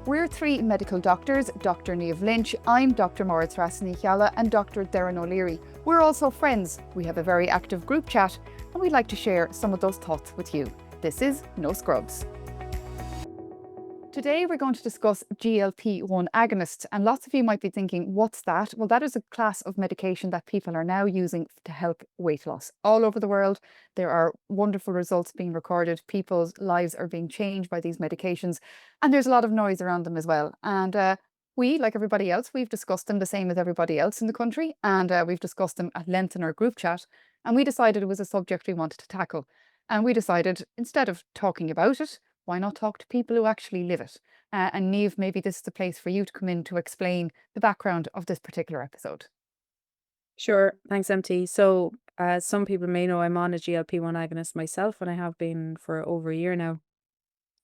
We're three medical doctors, Dr. Niamh Lynch, I'm Dr. Maire and Dr. Doireann O'Leary. We're also friends. We have a very active group chat and we'd like to share some of those thoughts with you. This is No Scrubs. Today we're going to discuss GLP-1 agonists, and lots of you might be thinking, what's that? Well, that is a class of medication that people are now using to help weight loss. All over the world, there are wonderful results being recorded. People's lives are being changed by these medications, and there's a lot of noise around them as well. And we, like everybody else, we've discussed them the same as everybody else in the country, and we've discussed them at length in our group chat, and we decided it was a subject we wanted to tackle. And we decided, instead of talking about it, why not talk to people who actually live it? And Niamh, maybe this is the place for you to come in to explain the background of this particular episode. Sure. Thanks, MT. So, as some people may know, I'm on a GLP-1 agonist myself, and I have been for over a year now.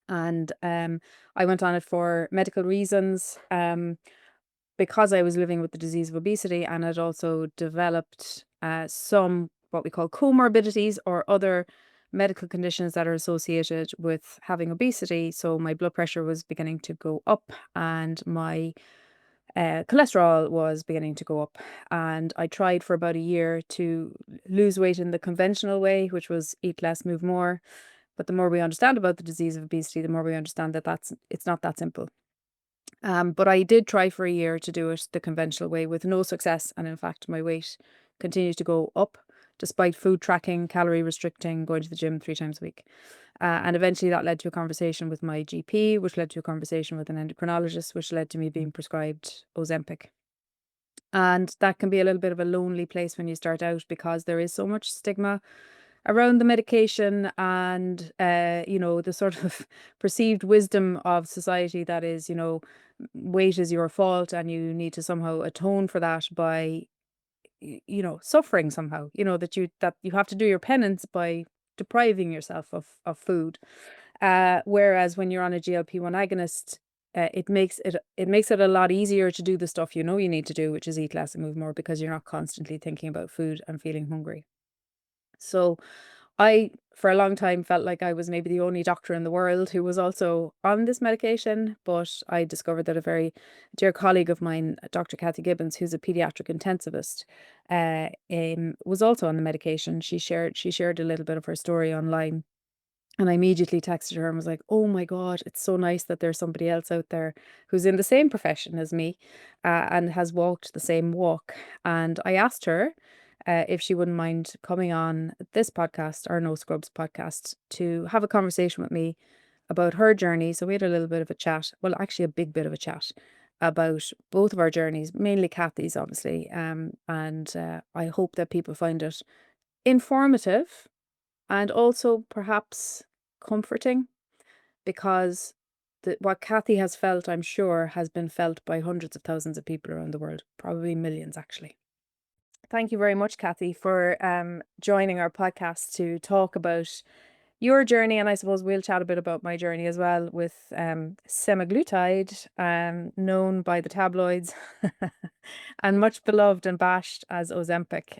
And I went on it for medical reasons, because I was living with the disease of obesity, and I'd also developed some what we call comorbidities or other medical conditions that are associated with having obesity. So my blood pressure was beginning to go up, and my cholesterol was beginning to go up. And I tried for about a year to lose weight in the conventional way, which was eat less, move more. But the more we understand about the disease of obesity, the more we understand that it's not that simple. But I did try for a year to do it the conventional way with no success. And in fact, my weight continued to go up despite food tracking, calorie restricting, going to the gym 3 times a week. And eventually that led to a conversation with my GP, which led to a conversation with an endocrinologist, which led to me being prescribed Ozempic. And that can be a little bit of a lonely place when you start out because there is so much stigma around the medication and, the sort of perceived wisdom of society that is, weight is your fault and you need to somehow atone for that by, suffering somehow, that you have to do your penance by depriving yourself of food. Whereas when you're on a GLP-1 agonist, it makes it a lot easier to do the stuff you know you need to do, which is eat less and move more, because you're not constantly thinking about food and feeling hungry. So I, for a long time, felt like I was maybe the only doctor in the world who was also on this medication. But I discovered that a very dear colleague of mine, Dr. Cathy, who's a pediatric intensivist, was also on the medication. She shared a little bit of her story online. And I immediately texted her and was like, oh my God, it's so nice that there's somebody else out there who's in the same profession as me, and has walked the same walk. And I asked her if she wouldn't mind coming on this podcast, our No Scrubs podcast, to have a conversation with me about her journey. So we had a little bit of a chat, well, actually, a big bit of a chat about both of our journeys, mainly Cathy's, obviously. And I hope that people find it informative and also perhaps comforting, because what Cathy has felt, I'm sure, has been felt by hundreds of thousands of people around the world, probably millions, actually. Thank you very much, Cathy, for joining our podcast to talk about your journey. And I suppose we'll chat a bit about my journey as well with semaglutide, known by the tabloids and much beloved and bashed as Ozempic.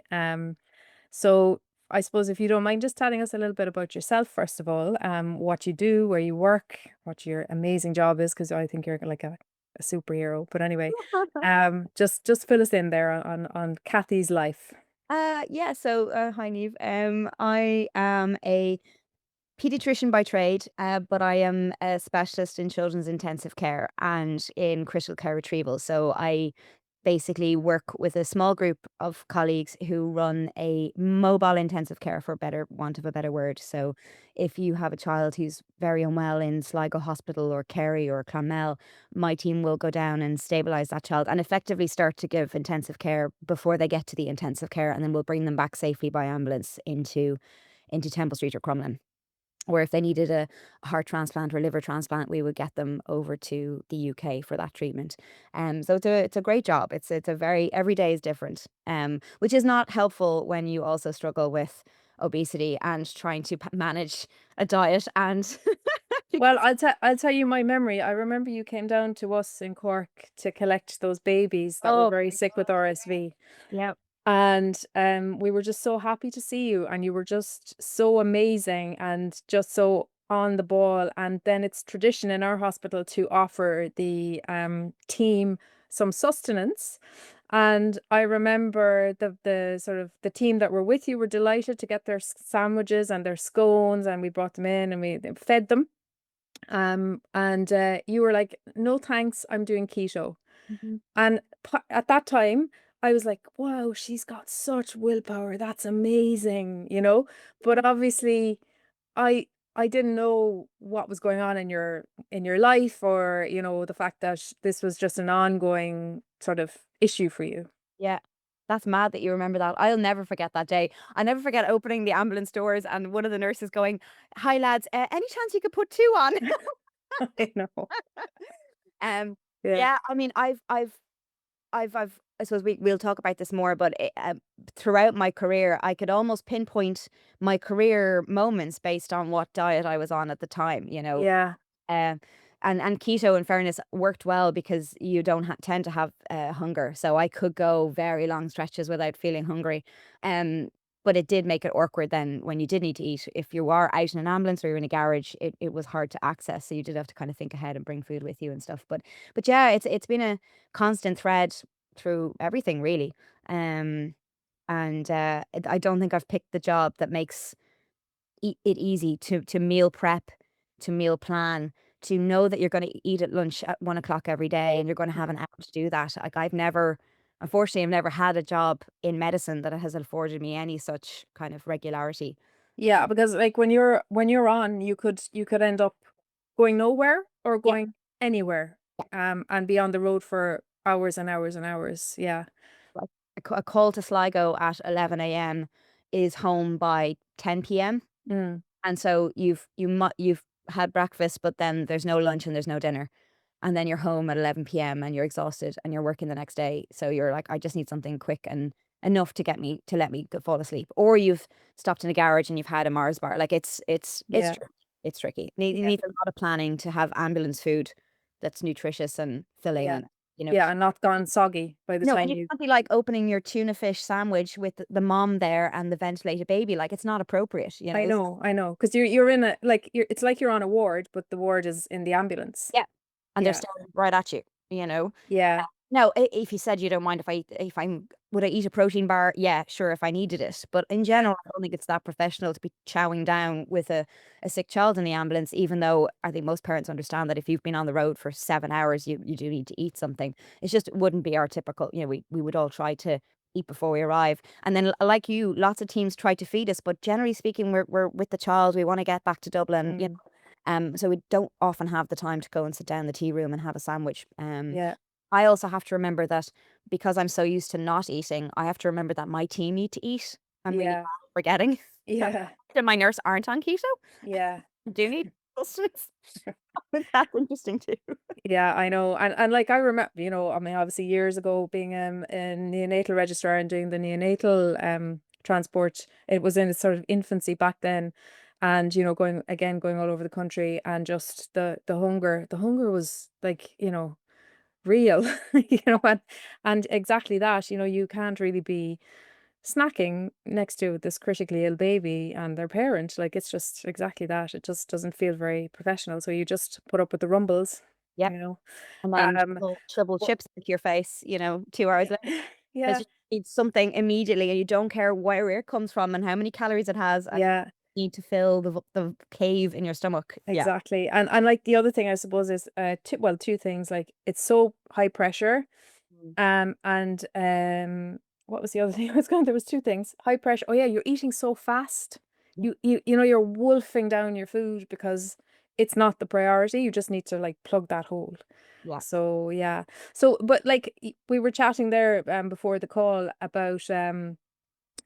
So I suppose if you don't mind just telling us a little bit about yourself, first of all, what you do, where you work, what your amazing job is, because I think you're like a superhero. But anyway, just fill us in there on Cathy's life. Hi Niamh. I am a pediatrician by trade, but I am a specialist in children's intensive care and in critical care retrieval. So I basically work with a small group of colleagues who run a mobile intensive care, for better want of a better word. So if you have a child who's very unwell in Sligo Hospital or Kerry or Clonmel, my team will go down and stabilize that child and effectively start to give intensive care before they get to the intensive care, and then we'll bring them back safely by ambulance into Temple Street or Crumlin. Or if they needed a heart transplant or liver transplant, we would get them over to the UK for that treatment. So it's a great job. It's a very, every day is different. Which is not helpful when you also struggle with obesity and trying to manage a diet and Well, I'll tell you my memory. I remember you came down to us in Cork to collect those babies that were oh very sick with RSV. yeah. And we were just so happy to see you, and you were just so amazing and just so on the ball, and then it's tradition in our hospital to offer the team some sustenance. And I remember the sort of the team that were with you were delighted to get their sandwiches and their scones, and we brought them in and we fed them. And you were like, "No thanks, I'm doing keto." Mhm. And at that time, I was like, "Wow, she's got such willpower. That's amazing," you know? But obviously, I I didn't know what was going on in your life, or, the fact that this was just an ongoing sort of issue for you. Yeah. That's mad that you remember that. I'll never forget that day. I never forget opening the ambulance doors and one of the nurses going, "Hi lads, any chance you could put 2 on?" I know. Um, Yeah. yeah, I mean, I suppose we'll talk about this more, but throughout my career, I could almost pinpoint my career moments based on what diet I was on at the time, you know. Yeah. Uh, and keto, in fairness, worked well because you don't tend to have hunger. So I could go very long stretches without feeling hungry. Um, but it did make it awkward then when you did need to eat. If you are out in an ambulance or you're in a garage, it was hard to access. So you did have to kind of think ahead and bring food with you and stuff. But yeah, it's been a constant thread through everything really. Um, and I don't think I've picked the job that makes it easy to meal prep, to meal plan, to know that you're gonna eat at lunch at 1 o'clock every day and you're gonna have an hour to do that. Like, I've never had a job in medicine that has afforded me any such kind of regularity. Yeah, because like when you're on, you could end up going nowhere or Yeah, going anywhere, and be on the road for hours and hours and hours. Yeah. like, a call to Sligo at 11 a.m. is home by 10 p.m. Mm. And so you've had breakfast, but then there's no lunch and there's no dinner. And then you're home at 11 p.m. and you're exhausted and you're working the next day. So you're like, I just need something quick and enough to let me fall asleep. Or you've stopped in a garage and you've had a Mars bar. Like Yeah. it's tricky. You Yeah. need a lot of planning to have ambulance food that's nutritious and filling Yeah. and you know. Yeah, and not gone soggy by the No, and time you you can't be like opening your tuna fish sandwich with the mom there and the ventilated baby. Like it's not appropriate, you I know. know, I know, because you're in a like it's like you're on a ward, but the ward is in the ambulance. Yeah. And they're Yeah. staring right at you, you know? Yeah. No, if you said you don't mind if I'm would I eat a protein bar? Yeah, sure, if I needed it. But in Yeah. general, I don't think it's that professional to be chowing down with a sick child in the ambulance, even though I think most parents understand that if you've been on the road for 7 hours, you do need to eat something. It's just it wouldn't be our typical, we would all try to eat before we arrive. And then like you, lots of teams try to feed us, but generally speaking, we're with the child. We want to get back to Dublin, Mm. so we don't often have the time to go and sit down in the tea room and have a sandwich. Yeah. I also have to remember that because I'm so used to not eating, I have to remember that my team need to eat. I'm really Yeah. bad at forgetting that Yeah. my nurse aren't on keto. Yeah. I do need sustenance. That's interesting too. Yeah, I know. And like I remember, I mean, obviously years ago being a neonatal registrar and doing the neonatal transport, it was in its sort of infancy back then. And, going all over the country, and just the hunger was like, real, and exactly that, you can't really be snacking next to this critically ill baby and their parent. Like it's just exactly that. It just doesn't feel very professional. So you just put up with the rumbles, Yep. you know. And then Um, shovel but chips into your face, 2 hours later. Because yeah, you need something immediately and you don't care where it comes from and how many calories it has. And yeah, you need to fill the cave in your stomach. Yeah. exactly. And like the other thing I suppose is two things. Like it's so high pressure. Mm. And what was the other thing I was going? There was two things. High pressure. Oh yeah, you're eating so fast. Yeah. You're wolfing down your food because it's not the priority. You just need to like plug that hole. Yeah. So yeah. So but like we were chatting there before the call about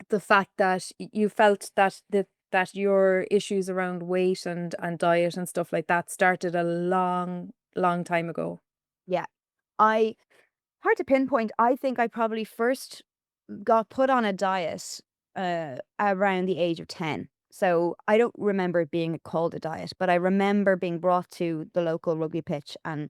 the fact that you felt that your issues around weight and diet and stuff like that started a long, long time ago. Yeah. I Hard to pinpoint. I think I probably first got put on a diet around the age of 10. So I don't remember it being called a diet, but I remember being brought to the local rugby pitch and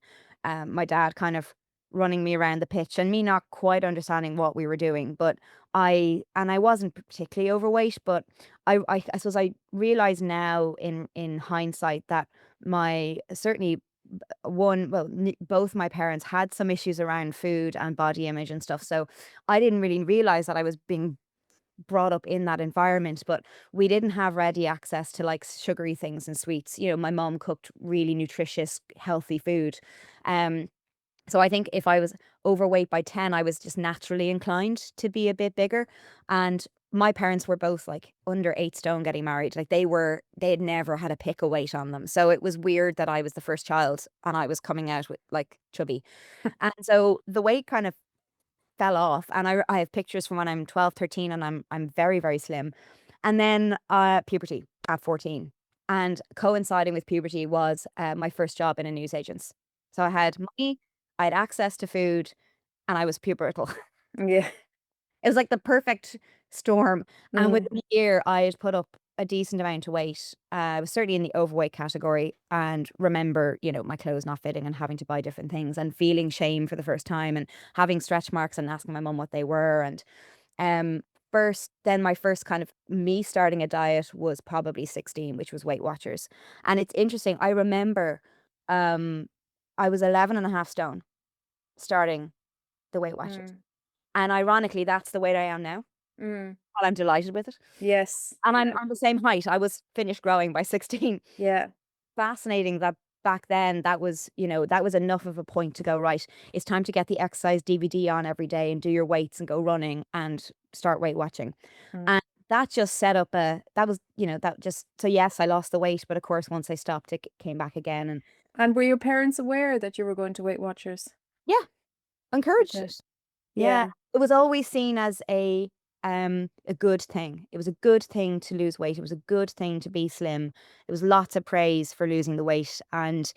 my dad kind of running me around the pitch and me not quite understanding what we were doing. But I wasn't particularly overweight, but I suppose I realize now in hindsight that my certainly both my parents had some issues around food and body image and stuff. So I didn't really realize that I was being brought up in that environment, but we didn't have ready access to like sugary things and sweets. My mom cooked really nutritious, healthy food. Um, so I think if I was overweight by 10, I was just naturally inclined to be a bit bigger. And my parents were both like under 8 stone getting married. Like they had never had a pick a weight on them. So it was weird that I was the first child and I was coming out with like chubby. And so the weight kind of fell off, and I have pictures from when I'm 12, 13, and I'm very, very slim. And then, puberty at 14, and coinciding with puberty was, my first job in a newsagent's. So I had money, I had access to food, and I was pubertal. Yeah. It was like the perfect storm, and Mm. within a year, I had put up a decent amount of weight. I was certainly in the overweight category, and remember, my clothes not fitting and having to buy different things and feeling shame for the first time and having stretch marks and asking my mum what they were. And my first kind of me starting a diet was probably 16, which was Weight Watchers. And it's interesting. I remember, um, I was 11.5 stone starting the Weight Watchers. Mm. And ironically, that's the weight I am now. Mm. Well, I'm delighted with it. Yes. And I'm the same height. I was finished growing by 16. Yeah. Fascinating that back then that was enough of a point to go, right, it's time to get the exercise DVD on every day and do your weights and go running and start weight watching. Mm. And that just set up that was, that just, so yes, I lost the weight, but of course once I stopped it came back again. And And were your parents aware that you were going to Weight Watchers? yeah, encouraged Okay. it. Yeah, Yeah. it was always seen as a good thing. It was a good thing to lose weight. It was a good thing to be slim. There was lots of praise for losing the weight and,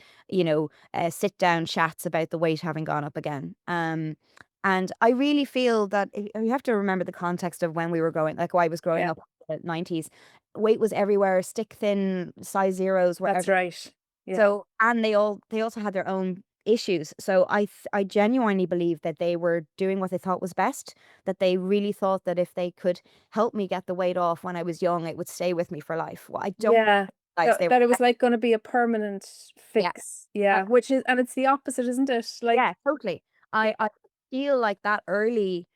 sit down chats about the weight having gone up again. And I really feel that you have to remember the context of when we were growing, like, I was growing Yeah. up in the 90s. Weight was everywhere, stick thin, size zeros were That's right. Yeah. so, and they also had their own issues. So I genuinely believe that they were doing what they thought was best, that they really thought that if they could help me get the weight off when I was young, it would stay with me for life. Well, I don't Yeah. realize they were, That it was like gonna be a permanent yeah. fix. Yeah, which is, and it's the opposite, isn't it? Like, Yeah, totally. yeah. I feel like that early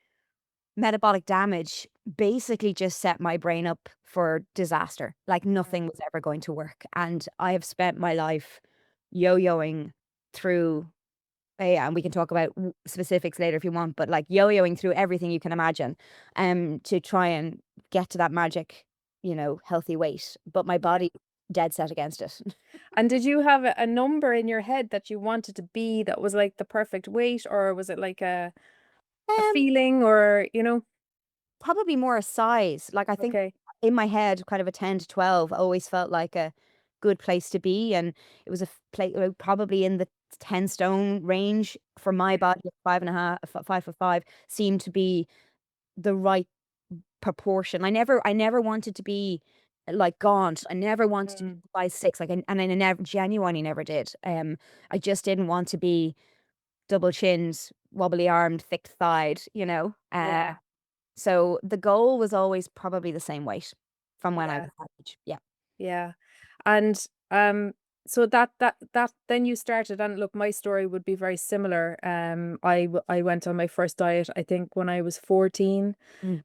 metabolic damage basically just set my brain up for disaster. Like nothing was ever going to work. And I have spent my life yo-yoing through, yeah, and we can talk about specifics later if you want, but like yo-yoing through everything you can imagine, to try and get to that magic, healthy weight. But my body dead set against it. And did you have a number in your head that you wanted to be that was like the perfect weight, or was it like a Um, feeling, or, Probably more a size. Like I think Okay. in my head, kind of a 10 to 12 always felt like a good place to be. And it was a place probably in the 10 stone range for my body. 5.5, 5 foot 5 seemed to be the right proportion. I never wanted to be like gaunt. I never wanted to be Mm. size 6. Like, and I never genuinely never did. I just didn't want to be double chins, wobbly armed, thick thighed, Yeah. so the goal was always probably the same weight from when I Yeah. was that age. Yeah. Yeah. And so that then you started, and look, my story would be very similar. I went on my first diet, I think, when I was 14. Mm.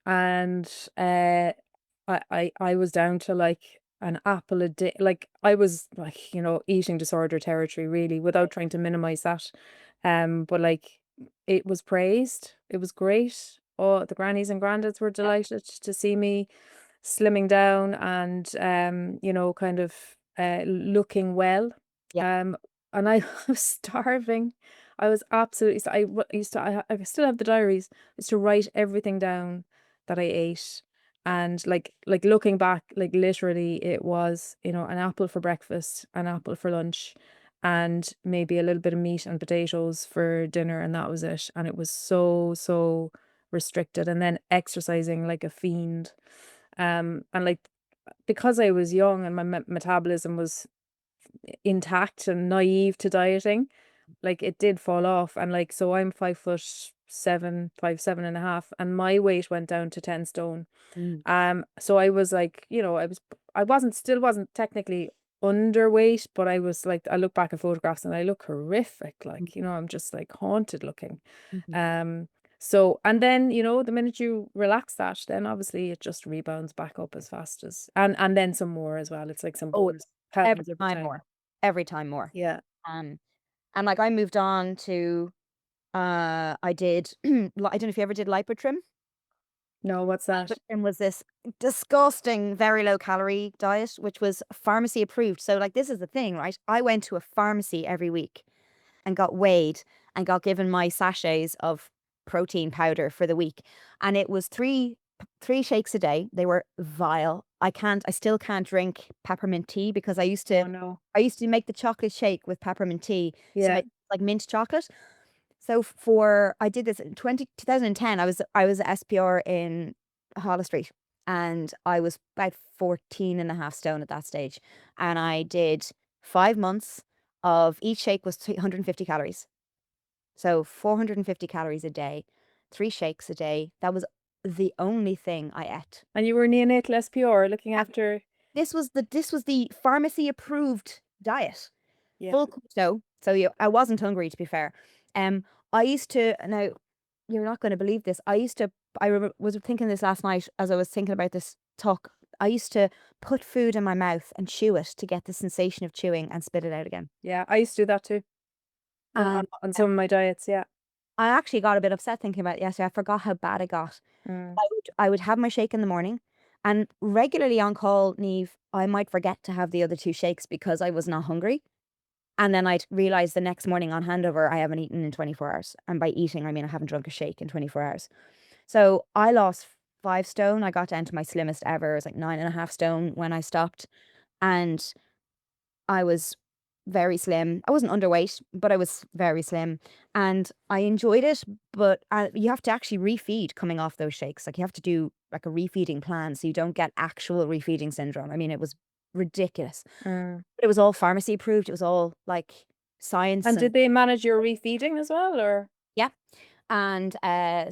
And I was down to like an apple a day. Like, I was like, eating disorder territory, really, without trying to minimize that. But like, it was praised. It was great. Oh, the grannies and granddads were delighted to see me slimming down and, kind of looking well. Yeah. Um, and I was starving. I was absolutely, used to, I still have the diaries. I used to write everything down that I ate. And like looking back, like literally it was, an apple for breakfast, an apple for lunch, and maybe a little bit of meat and potatoes for dinner, and that was it. And it was so restricted, and then exercising like a fiend. And like, because I was young and my metabolism was intact and naive to dieting, like it did fall off, and like so I'm 5'7", 5'7.5", and my weight went down to 10 stone. Mm. So I was like, I still wasn't technically underweight, but I was like, I look back at photographs and I look horrific. Like, I'm just like haunted looking. Mhm. Um, so, and then, the minute you relax that, then obviously it just rebounds back up as fast as, and then some more as well. It's like some Oh, bonus every pounds every time time. more. Every time more. Yeah. Um, and like I moved on to I did I don't know if you ever did lipotrim. No, what's that? Lipotrim was this disgusting, very low calorie diet, which was pharmacy approved. So like this is the thing, right? I went to a pharmacy every week and got weighed and got given my sachets of protein powder for the week. And it was three shakes a day. They were vile. I still can't drink peppermint tea because Oh no. I used to make the chocolate shake with peppermint tea to Yeah. make like mint chocolate. So for I did this in 2010. I was a SPR in Holles Street, and I was about 14 and a half stone at that stage. And I did 5 months of each shake was 350 calories. So 450 calories a day, three shakes a day. That was the only thing I ate. And you were neonatal SPR looking And after, this was the pharmacy approved diet. yeah. Full so I wasn't hungry, to be fair. Um, I used to now you're not going to believe this. Was thinking this last night as I was thinking about this talk. I used to put food in my mouth and chew it to get the sensation of chewing and spit it out again. Yeah. I used to do that too And on some of my diets. Yeah. I actually got a bit upset thinking about it yesterday. I forgot how bad it got. Mm. I would have my shake in the morning, and regularly on call, Niamh, I might forget to have the other two shakes because I was not hungry. And then I'd realize the next morning on handover, I haven't eaten in 24 hours. And by eating, I mean I haven't drunk a shake in 24 hours. So I lost 5 stone. I got down to my slimmest ever. It was like 9.5 stone when I stopped. And I was very slim. I wasn't underweight, but I was very slim. And I enjoyed it. But you have to actually refeed coming off those shakes. Like you have to do like a refeeding plan so you don't get actual refeeding syndrome. I mean, it was ridiculous. Mm. But it was all pharmacy approved. It was all like science And and did they manage your refeeding as well, or? yeah. And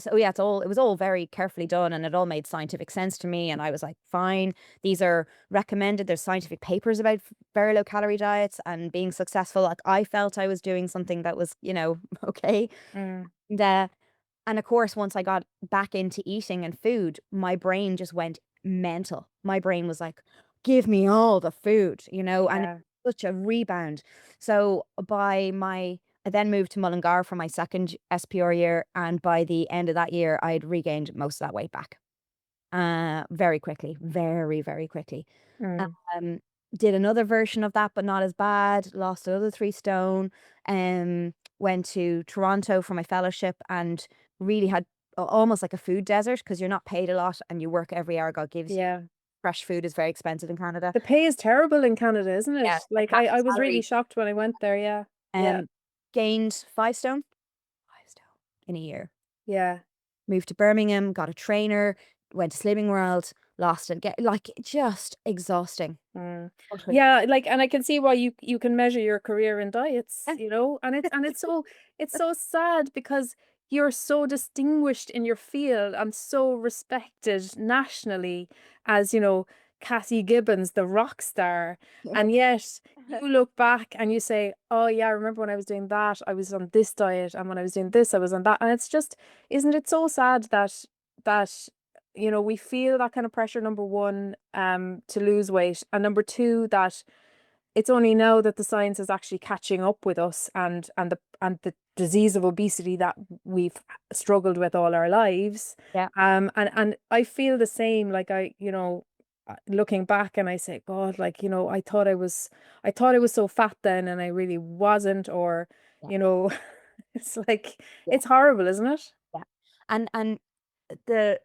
so yeah, it was all very carefully done and it all made scientific sense to me. And I was like, fine, these are recommended. There's scientific papers about very low calorie diets and being successful. Like I felt I was doing something that was, okay. Mm. And, uh, and of course, once I got back into eating and food, my brain just went mental. My brain was like, give me all the food, and Yeah. such a rebound. So I then moved to Mullingar for my second SPR year. And by the end of that year, I had regained most of that weight back. Very quickly, very, very quickly. Mm. Um, did another version of that, but not as bad. Lost another 3 stone. Went to Toronto for my fellowship and really had almost like a food desert because you're not paid a lot and you work every hour God gives you. Yeah. Fresh food is very expensive in Canada. The pay is terrible in Canada, isn't Yeah, it? the Like cash I was really salary. shocked when I went there. Yeah. Yeah. Um, gained 5 stone. 5 stone in a year. Yeah. Moved to Birmingham, got a trainer, went to Slimming World, lost it. Get like just exhausting. Mm. Utterly. Yeah, like, and I can see why you can measure your career in diets, Yeah. and it's so sad because you're so distinguished in your field and so respected nationally as, Cathy Gibbons, the rock star. And yet you look back and you say, oh yeah, I remember when I was doing that, I was on this diet, and when I was doing this, I was on that. And it's just, isn't it so sad that we feel that kind of pressure, number one, to lose weight, and number two, that it's only now that the science is actually catching up with us, and the disease of obesity that we've struggled with all our lives. Yeah. And I feel the same. Like looking back, and I say, God, like, I thought I was so fat then, and I really wasn't, or Yeah. you know, it's like, Yeah. it's horrible, isn't it? Yeah. And the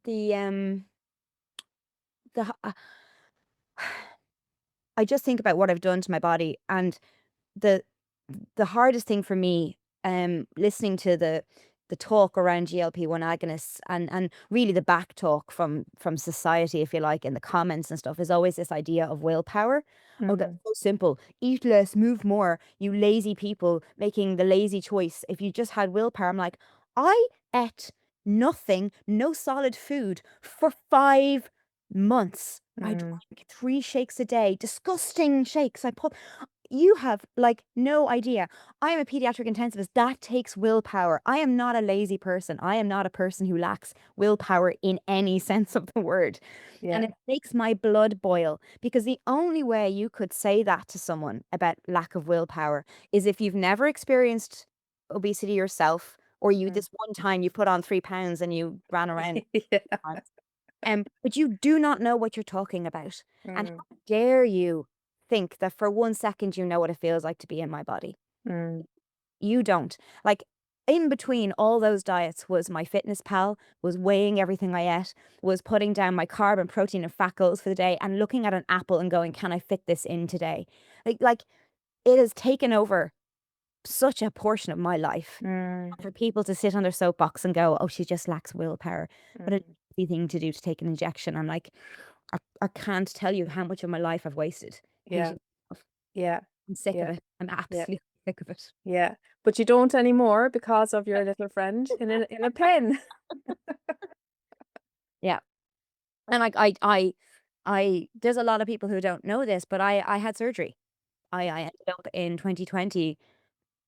the um the h- I just think about what I've done to my body, and the the hardest thing for me, listening to the the talk around GLP-1 agonists and really the back talk from society, if you like, in the comments and stuff, is always this idea of willpower. Oh, that's Mm. so simple. Eat less, move more. You lazy people making the lazy choice. If you just had willpower, I'm like, I ate nothing, no solid food for 5 months. I Mm. drank 3 shakes a day, disgusting shakes. You have like no idea. I am a pediatric intensivist. That takes willpower. I am not a lazy person. I am not a person who lacks willpower in any sense of the word. And Yeah. it makes my blood boil because the only way you could say that to someone about lack of willpower is if you've never experienced obesity yourself, or you Mm. this one time you put on 3 pounds and you ran around. Yeah. But you do not know what you're talking about. And Mm. how dare you think that for 1 second you know what it feels like to be in my body? Mm. You don't. Like, in between all those diets was my fitness pal, was weighing everything I ate, was putting down my carb and protein and fat goals for the day, and looking at an apple and going, can I fit this in today? Like it has taken over such a portion of my life. Mm. For people to sit on their soapbox and go, oh, she just lacks willpower. What an Mm. easy thing to do, to take an injection. I'm like, I can't tell you how much of my life I've wasted Yeah. hating myself. Yeah. I'm sick of Yeah. it. I'm Yeah. absolutely sick of it. Yeah. But you don't anymore because of your little friend in a pen. Yeah. And like there's a lot of people who don't know this, but I had surgery. I ended up in 2020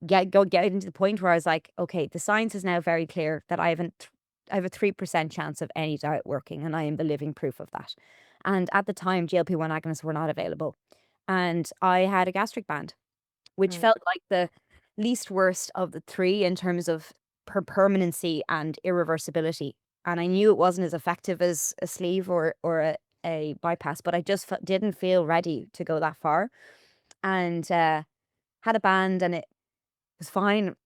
getting to the point where I was like, okay, the science is now very clear that I have a 3% chance of any diet working, and I am the living proof of that. And at the time, GLP-1 agonists were not available. And I had a gastric band, which Mm. felt like the least worst of the three in terms of permanency and irreversibility. And I knew it wasn't as effective as a sleeve or a bypass, but I just didn't feel ready to go that far. And had a band, and it was fine.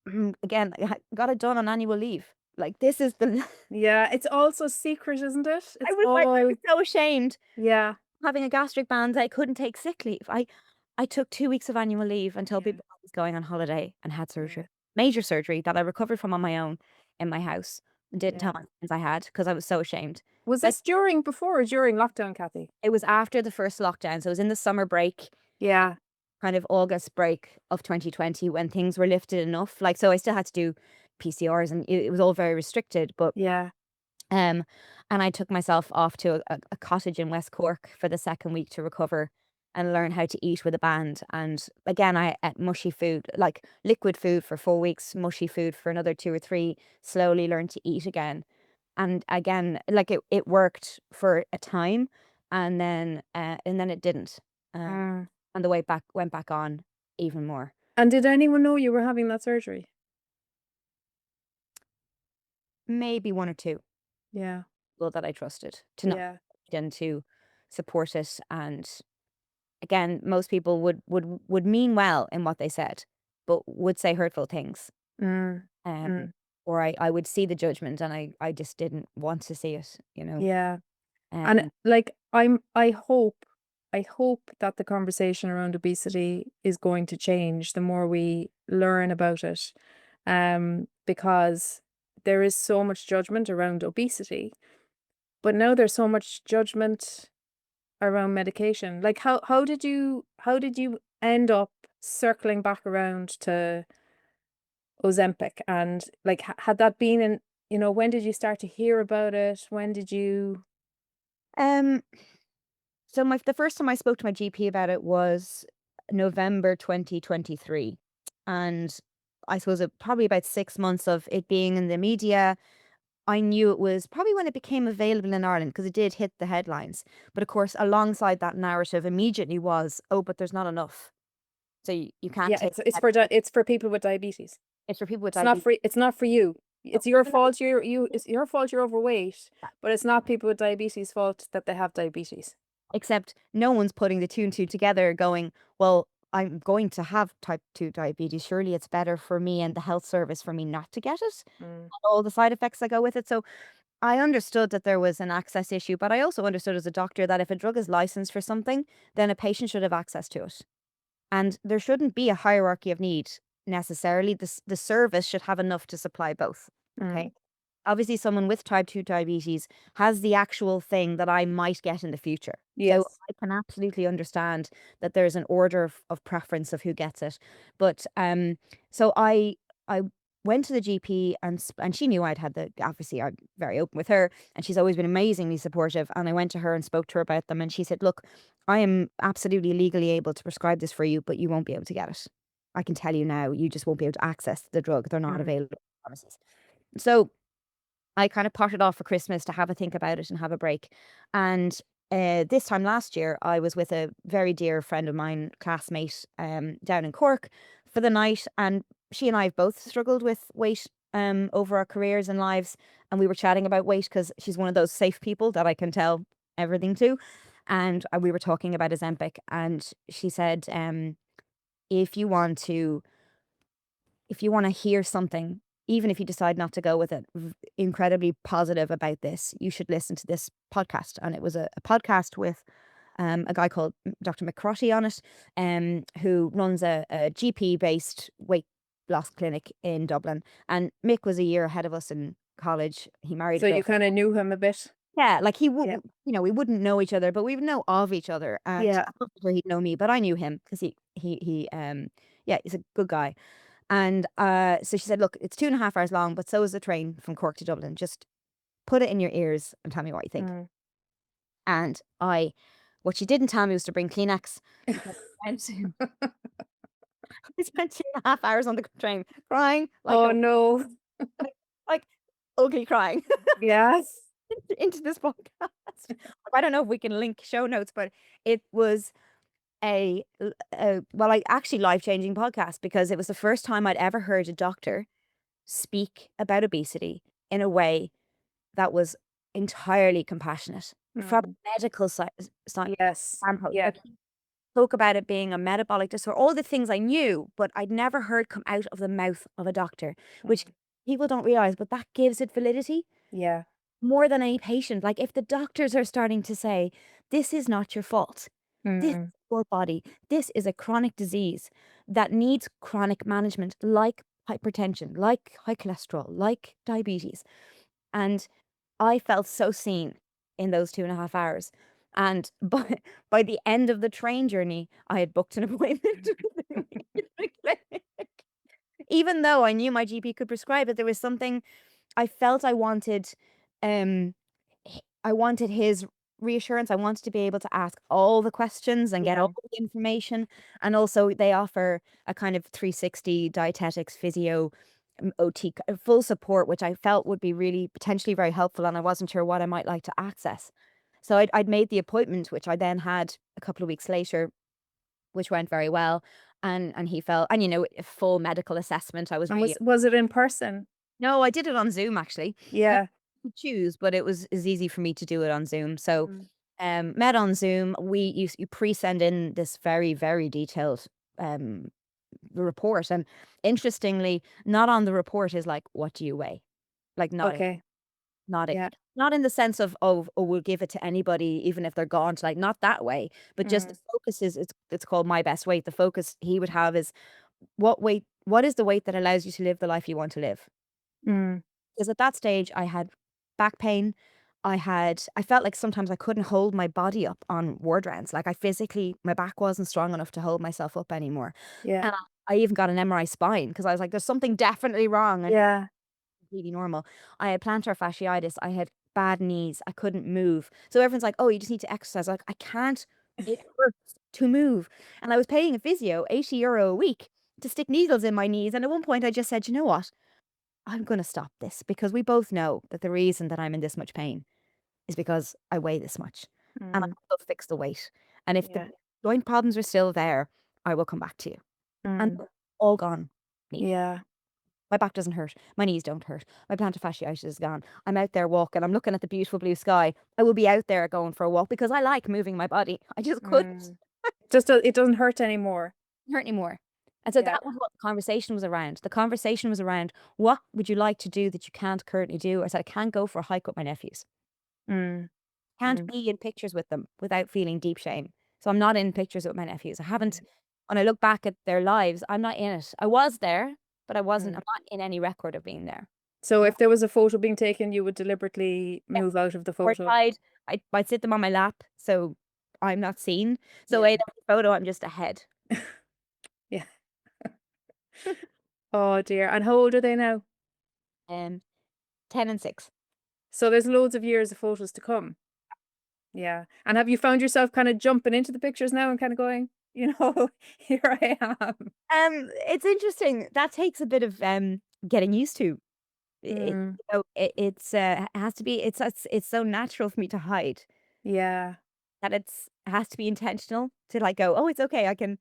Again, got it done on annual leave. Like, this is the Yeah. It's also secret, isn't it? I It's was like, I all was so ashamed yeah. having a gastric band. I couldn't take sick leave. I took 2 weeks of annual leave and told Yeah. people I was going on holiday, and had Yeah. surgery, major surgery that I recovered from on my own in my house, and didn't tell Yeah. my friends I had because I was so ashamed. Was Like, this before or during lockdown, Cathy? it was after the first lockdown, so it was in the summer break, Yeah. kind of August break of 2020, when things were lifted enough. Like, so I still had to do PCRs, and it was all very restricted, but Yeah. Um, and I took myself off to a cottage in West Cork for the second week to recover and learn how to eat with a band. And again, I ate mushy food, like liquid food for 4 weeks, mushy food for another 2 or 3, slowly learned to eat again. And again, like it worked for a time, and then it didn't. Uh, Mm. and the weight back went back on even more. And did anyone know you were having that surgery? Maybe one or two Yeah. people that I trusted to not Yeah. and to support it. And again, most people would mean well in what they said, but would say hurtful things. Mm. Um, Mm. or I would see the judgment, and I just didn't want to see it, you know. Yeah. And Um, like I hope that the conversation around obesity is going to change the more we learn about it. Because there is so much judgment around obesity, but now there's so much judgment around medication. Like how did you end up circling back around to Ozempic? And like had that been in, when did you start to hear about it? When did you um, so the first time I spoke to my GP about it was November 2023, and I suppose probably about 6 months of it being in the media. I knew it was probably when it became available in Ireland, because it did hit the headlines. But of course, alongside that narrative immediately was, oh, but there's not enough. So you can't Yeah, take it's for people with diabetes. it's for people with It's not diabetes. for it's not for you. It's your fault it's your fault you're overweight, but it's not people with diabetes' fault that they have diabetes. Except no one's putting the two and two together going, well, I'm going to have type 2 diabetes. Surely it's better for me and the health service for me not to get it. Mm. All the side effects that go with it. So I understood that there was an access issue, but I also understood as a doctor that if a drug is licensed for something, then a patient should have access to it. And there shouldn't be a hierarchy of need necessarily. The service should have enough to supply both. Mm. Okay. Obviously, someone with type 2 diabetes has the actual thing that I might get in the future. So Yes. I can absolutely understand that there's an order of preference of who gets it. But so I went to the GP and she knew I'd had the obviously I'm very open with her and she's always been amazingly supportive. And I went to her and spoke to her about them and she said, "Look, I am absolutely legally able to prescribe this for you, but you won't be able to get it. I can tell you now, you just won't be able to access the drug. They're not Mm. available in pharmacies." So I kind of potted off for Christmas to have a think about it and have a break. And this time last year, I was with a very dear friend of mine, classmate, down in Cork for the night. And she and I have both struggled with weight over our careers and lives. And we were chatting about weight because she's one of those safe people that I can tell everything to. And we were talking about Ozempic. And she said, if you want to if you want to hear something, even if you decide not to go with it, incredibly positive about this, you should listen to this podcast. And it was a podcast with a guy called Dr. McCrotty on it, who runs a GP based weight loss clinic in Dublin. And Mick was a year ahead of us in college. He married a So girl. you kind of knew him a bit. Yeah, like he would, Yeah. we wouldn't know each other, but we would know of each other. And Yeah. I'm not sure he'd know me, but I knew him because yeah, he's a good guy. And so she said, "Look, it's 2.5 hours long, but so is the train from Cork to Dublin. Just put it in your ears and tell me what you think." Mm. And what she didn't tell me was to bring Kleenex because I spent I spent 2.5 hours on the train crying Oh no. like ugly crying Yes. into this podcast. I don't know if we can link show notes, but it was well, like actually life-changing podcast because it was the first time I'd ever heard a doctor speak about obesity in a way that was entirely compassionate from Mm. a medical Yes. standpoint. Yeah. Like he spoke about it being a metabolic disorder, all the things I knew, but I'd never heard come out of the mouth of a doctor, which Mm. people don't realize, but that gives it validity Yeah. more than any patient. Like if the doctors are starting to say, this is not your fault, this is Mm. your body, this is a chronic disease that needs chronic management, like hypertension, like high cholesterol, like diabetes. And I felt so seen in those 2.5 hours. And by the end of the train journey, I had booked an appointment with the clinic. Even though I knew my GP could prescribe it, there was something I felt I wanted. I wanted his reassurance. I wanted to be able to ask all the questions and get Yeah. all the information. And also, they offer a kind of 360 dietetics, physio, OT, full support, which I felt would be really potentially very helpful. And I wasn't sure what I might like to access. So I'd made the appointment, which I then had a couple of weeks later, which went very well. And he felt, and a full medical assessment. I was And really, was it in person? no, I did it on Zoom actually. Yeah. Could choose, but it was easy for me to do it on Zoom. So, Mm. met on Zoom. You pre-send in this very, very detailed report, and interestingly, not on the report is like, what do you weigh? Like, Okay. not it, Yeah. not in the sense of, oh, we'll give it to anybody, even if they're gaunt, like not that way, but just the Mm. focus is it's called my best weight. The focus he would have is what is the weight that allows you to live the life you want to live? Mm. Because at that stage, I had back pain. I felt like sometimes I couldn't hold my body up on ward rounds. Like my back wasn't strong enough to hold myself up anymore. Yeah. And I even got an MRI spine because I was like, there's something definitely wrong and Yeah. completely normal. I had plantar fasciitis. I had bad knees. I couldn't move. So everyone's like, oh, you just need to exercise. Like, I can't. It hurts to move. And I was paying a physio €80 a week to stick needles in my knees. And at one point I just said, you know what? I'm going to stop this because we both know that the reason that I'm in this much pain is because I weigh this much and I Mm. will fix the weight. And if the Yeah. joint problems are still there, I will come back to you. And Mm. they're all gone. Niamh. Yeah. My back doesn't hurt. My knees don't hurt. My plantar fasciitis is gone. I'm out there walking. I'm looking at the beautiful blue sky. I will be out there going for a walk because I like moving my body. I just couldn't Mm. It doesn't hurt anymore. hurt anymore. And so Yeah. that was what the conversation was around. The conversation was around, what would you like to do that you can't currently do? I said, I can't go for a hike with my nephews. Mm. Can't Mm. be in pictures with them without feeling deep shame. So I'm not in pictures with my nephews. I haven't, Mm. when I look back at their lives, I'm not in it. I was there, but I wasn't, Mm. I'm not in any record of being there. So Yeah. if there was a photo being taken, you would deliberately Yeah. move out of the Or photo. I'd sit them on my lap so I'm not seen. So Yeah. in every photo, I'm just ahead. Yeah. Oh dear. And how old are they now? 10 and 6. So there's loads of years of photos to come. Yeah. And have you found yourself kind of jumping into the pictures now and kind of going, here I am. It's interesting. That takes a bit of getting used to. Mm, It has to be. It's so natural for me to hide yeah. that it has to be intentional to like go. Oh, it's okay. I can.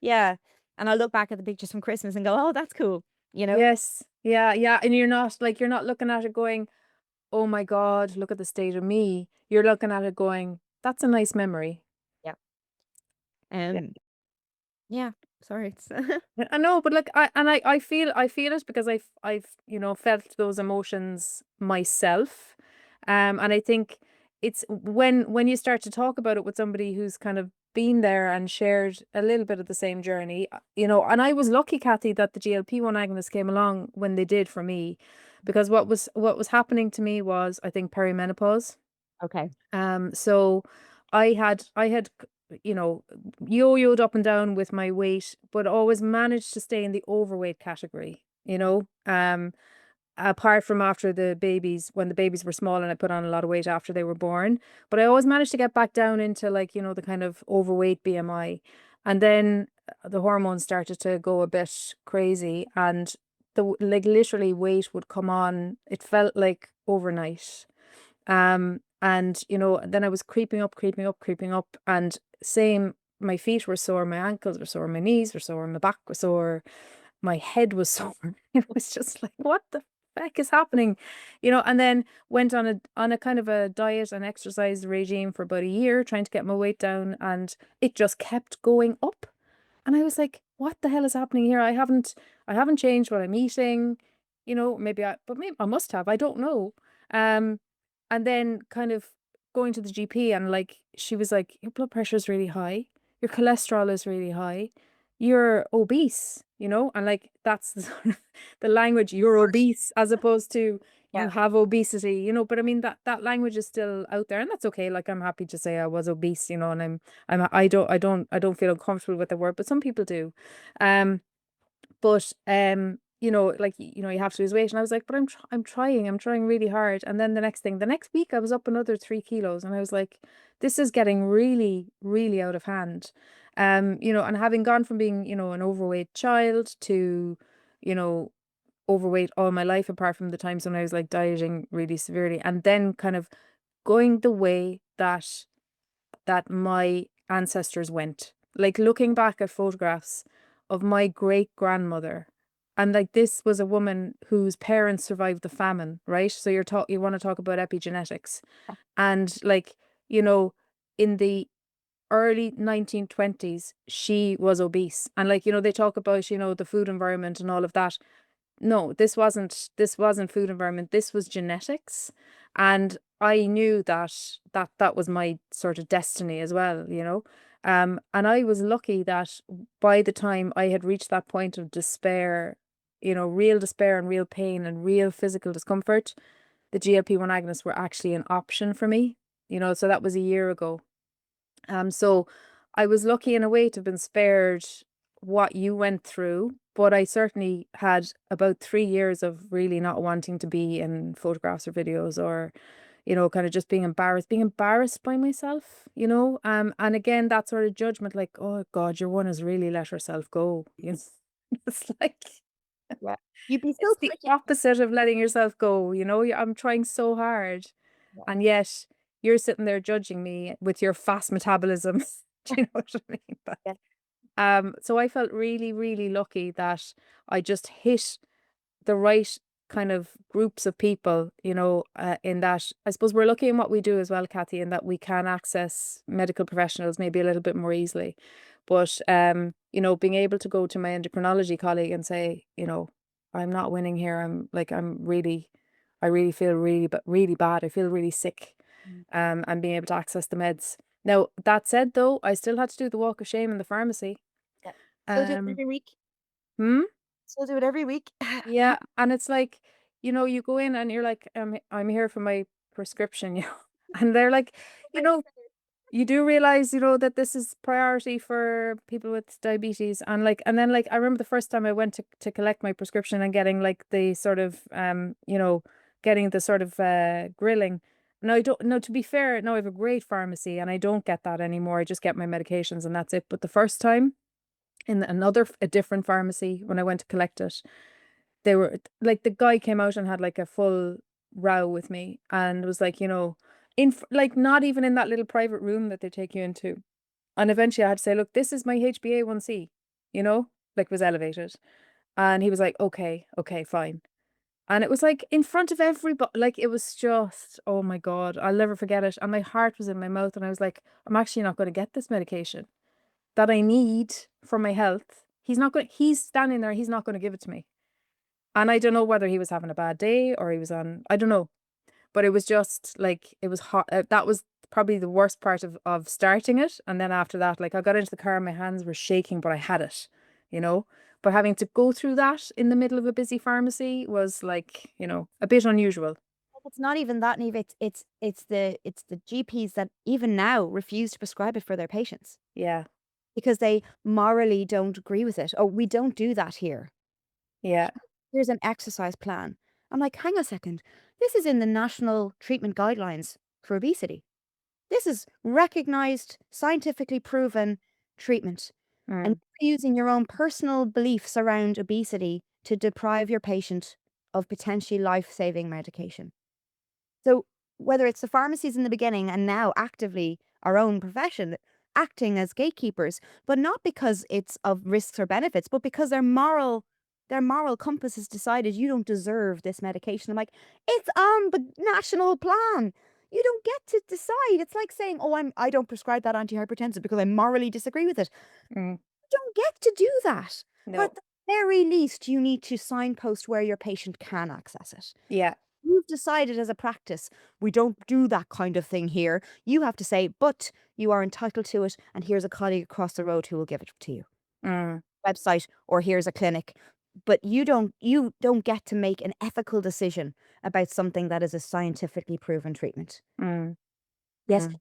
Yeah. And I look back at the pictures from Christmas and go, oh, that's cool. You know. Yes. Yeah. Yeah. And you're not looking at it going, oh my God, look at the state of me. You're looking at it going, that's a nice memory. Yeah. Yeah. Yeah. Sorry. It's I know, but like I feel it because I've felt those emotions myself, and I think it's when you start to talk about it with somebody who's kind of been there and shared a little bit of the same journey, and I was lucky, Cathy, that the GLP-1 agonist came along when they did for me, because what was happening to me was, I think, perimenopause. okay. So I had you know yo-yoed up and down with my weight, but always managed to stay in the overweight category, apart from after when the babies were small and I put on a lot of weight after they were born. But I always managed to get back down into, like, the kind of overweight BMI. And then the hormones started to go a bit crazy, and like literally weight would come on. It felt like overnight. And then I was creeping up, creeping up, creeping up, and same, my feet were sore, my ankles were sore, my knees were sore, my back was sore, my head was sore. It was just like, what the heck is happening? And then went on a kind of a diet and exercise regime for about a year, trying to get my weight down, and it just kept going up. And I was like, what the hell is happening here? I haven't changed what I'm eating, maybe I must have. I don't know. Um, and then kind of going to the GP, and like she was like, your blood pressure is really high, your cholesterol is really high, you're obese, and like that's the sort of the language, you're obese, as opposed to you Yeah. have obesity, but I mean that language is still out there, and that's okay. Like, I'm happy to say I was obese, and I don't feel uncomfortable with the word, but some people do. But like, you have to lose weight, and I was like, but I'm trying really hard. And then the next week I was up another 3 kilos, and I was like, this is getting really, really out of hand. And having gone from being, an overweight child to, you know, overweight all my life, apart from the times when I was like dieting really severely, and then kind of going the way that my ancestors went. Like, looking back at photographs of my great grandmother, and like, this was a woman whose parents survived the famine, right? So you want to talk about epigenetics, and like, you know, in the early 1920s, she was obese, and like, they talk about, the food environment and all of that. No, this wasn't food environment. This was genetics. And I knew that was my sort of destiny as well. And I was lucky that by the time I had reached that point of despair, real despair and real pain and real physical discomfort, the GLP-1 agonists were actually an option for me. So that was a year ago. So I was lucky in a way to have been spared what you went through, but I certainly had about 3 years of really not wanting to be in photographs or videos, or, kind of just being embarrassed by myself, and again, that sort of judgment, like, oh God, your one has really let herself go. It's like, Yeah. You'd be so it's the freaking. opposite of letting yourself go. I'm trying so hard, and yet you're sitting there judging me with your fast metabolism. Do you know what I mean? But Yeah. so I felt really, really lucky that I just hit the right kind of groups of people, in that I suppose we're lucky in what we do as well, Cathy, in that we can access medical professionals maybe a little bit more easily. But being able to go to my endocrinology colleague and say, I'm not winning here. I really feel really, but really bad. I feel really sick. Mm. And being able to access the meds. Now, that said, though, I still had to do the walk of shame in the pharmacy. Yeah. Still do it Um, every week. hmm? Still do it every week. Yeah, and it's like, you go in and you're like, I'm here for my prescription, and they're like, you know, you do realize, that this is priority for people with diabetes, and then like I remember the first time I went to collect my prescription and getting like the sort of getting the sort of grilling. No, I don't. No, to be fair, no, I have a great pharmacy and I don't get that anymore. I just get my medications and that's it. But the first time in a different pharmacy when I went to collect it, they were like the guy came out and had like a full row with me and was like, like not even in that little private room that they take you into. And eventually I had to say, look, this is my HbA1c, like was elevated. And he was like, okay, okay, fine. And it was like in front of everybody, like it was just, oh my God, I'll never forget it. And my heart was in my mouth and I was like, I'm actually not going to get this medication that I need for my health. He's standing there, he's not going to give it to me. And I don't know whether he was having a bad day or he was I don't know. But it was just like, it was hot. That was probably the worst part of starting it. And then after that, like I got into the car and my hands were shaking, but I had it, you know. But having to go through that in the middle of a busy pharmacy was like, a bit unusual. It's not even that, Niamh. It's the GPs that even now refuse to prescribe it for their patients Yeah. because they morally don't agree with it. Oh, we don't do that here. Yeah. Here's an exercise plan. I'm like, hang on a second. This is in the national treatment guidelines for obesity. This is recognized, scientifically proven treatment. And Mm, you're using your own personal beliefs around obesity to deprive your patient of potentially life-saving medication. So whether it's the pharmacies in the beginning and now actively our own profession acting as gatekeepers, but not because it's of risks or benefits, but because their moral compass has decided you don't deserve this medication. I'm like, it's on the national plan. You don't get to decide. It's like saying, "Oh, I don't prescribe that antihypertensive because I morally disagree with it." mm, You don't get to do that. But no. at the very least, you need to signpost where your patient can access it. Yeah. You've decided as a practice, we don't do that kind of thing here. You have to say, but you are entitled to it, and here's a colleague across the road who will give it to you. Mm, Website, or here's a clinic. But you don't get to make an ethical decision about something that is a scientifically proven treatment. mm, Yes, mm,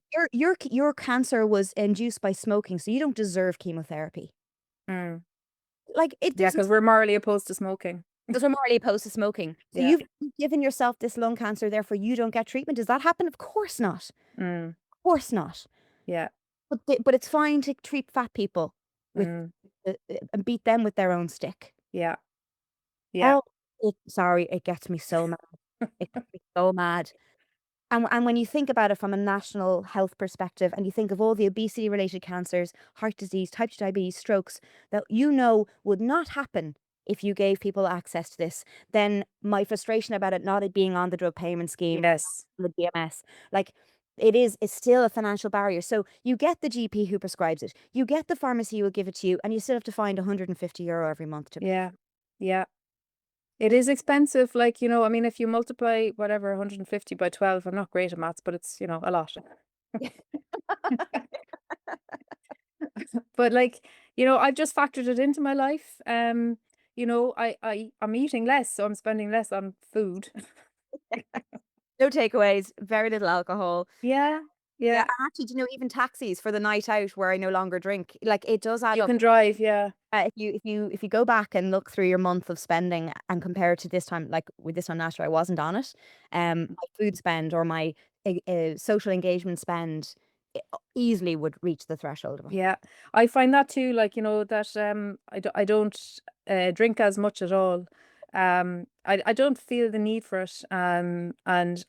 your cancer was induced by smoking, so you don't deserve chemotherapy. mm. Like it Yeah, doesn't. because we're morally opposed to smoking. Those are morally opposed to smoking. So Yeah. you've given yourself this lung cancer, therefore you don't get treatment. Does that happen? Of course not. Mm, Of course not. yeah. But it's fine to treat fat people with Mm, and beat them with their own stick. yeah. Yeah. Oh, sorry, it gets me so mad. It gets me so mad. And when you think about it from a national health perspective, and you think of all the obesity related cancers, heart disease, type 2 diabetes, strokes, that would not happen if you gave people access to this, then my frustration about it not being on the drug payment scheme, Yes. the DMS, like it's still a financial barrier. So you get the GP who prescribes it, you get the pharmacy who will give it to you, and you still have to find €150 every month to. Yeah. Yeah. It is expensive, like, I mean, if you multiply whatever 150 by 12, I'm not great at maths, but it's, a lot. But like, I've just factored it into my life. I'm eating less, so I'm spending less on food. No takeaways, very little alcohol. Yeah, Yeah, yeah. and actually, even taxis for the night out where I no longer drink, like, it does add You up. can drive, yeah. If you go back and look through your month of spending and compare it to this time, like, with this time last year, I wasn't on it, my food spend or my, social engagement spend easily would reach the threshold of 100. Yeah. I find that too, like, that I don't drink as much at all. I don't feel the need for it. And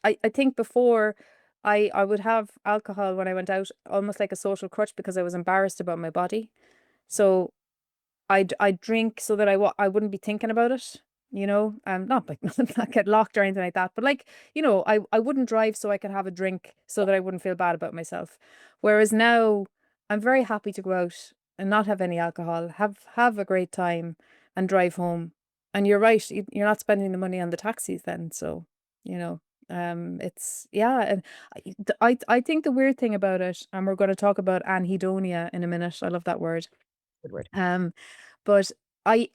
I think before I would have alcohol when I went out almost like a social crutch because I was embarrassed about my body. So I'd drink so that I wouldn't be thinking about it, not like not get locked or anything like that, but like, I wouldn't drive so I could have a drink so that I wouldn't feel bad about myself. Whereas now I'm very happy to go out and not have any alcohol, have a great time and drive home. And you're right, you're not spending the money on the taxis then, so, you know, it's yeah, and I think the weird thing about it, and we're going to talk about anhedonia in a minute. I love that word. Good word. Um, but I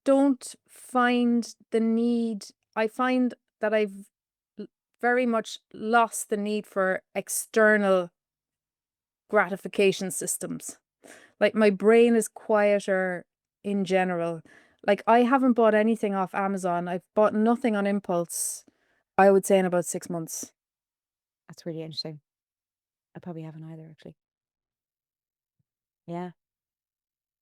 don't find the need. I find that I've l- very much lost the need for external gratification systems. Like my brain is quieter in general. Like I haven't bought anything off Amazon. I've bought nothing on impulse, I would say in about 6 months. That's really interesting. I probably haven't either, actually. Yeah.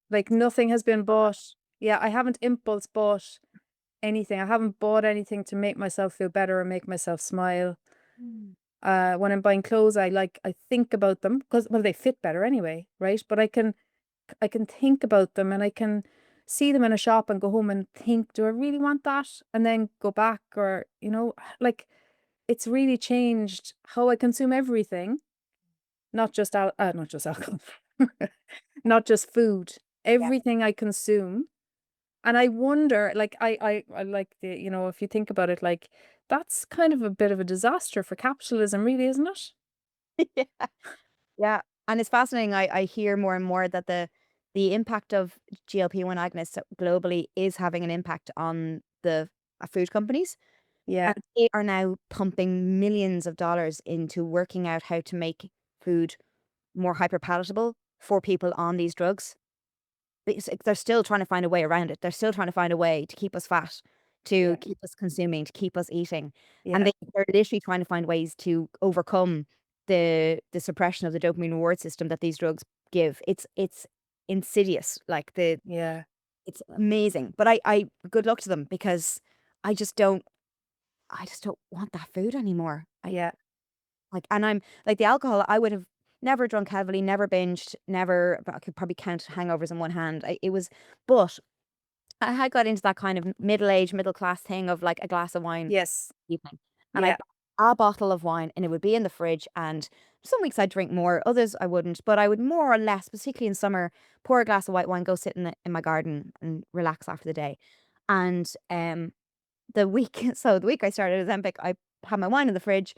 Like nothing has been bought. Yeah, I haven't impulse bought anything. I haven't bought anything to make myself feel better or make myself smile. Mm. When I'm buying clothes, I think about them because well they fit better anyway, right? But I can think about them and I can see them in a shop and go home and think, do I really want that? And then go back or like it's really changed how I consume everything, not just alcohol, not just food, Yeah. everything I consume. And I wonder, like, I like if you think about it, like, that's kind of a bit of a disaster for capitalism, really, isn't it? Yeah. Yeah. And it's fascinating. I hear more and more that the impact of GLP-1 agonists globally is having an impact on the food companies. Yeah, And they are now pumping millions of dollars into working out how to make food more hyper palatable for people on these drugs. Because they're still trying to find a way around it. They're still trying to find a way to keep us fat, to yeah, keep us consuming, to keep us eating. And yeah, they're literally trying to find ways to overcome the suppression of the dopamine reward system that these drugs give. It's insidious. Like yeah, it's amazing. But I good luck to them because I just don't I just don't want that food anymore. yeah, Like, and I'm like the alcohol, I would have never drunk heavily, never binged, never, but I could probably count hangovers in one hand. It was, but I had got into that kind of middle age, middle class thing of like a glass of wine yes, evening. And I yeah, a bottle of wine and it would be in the fridge. And some weeks I'd drink more, others I wouldn't, but I would more or less, particularly in summer, pour a glass of white wine, go sit in my garden and relax after the day. And the week, so the week I started Ozempic, I had my wine in the fridge.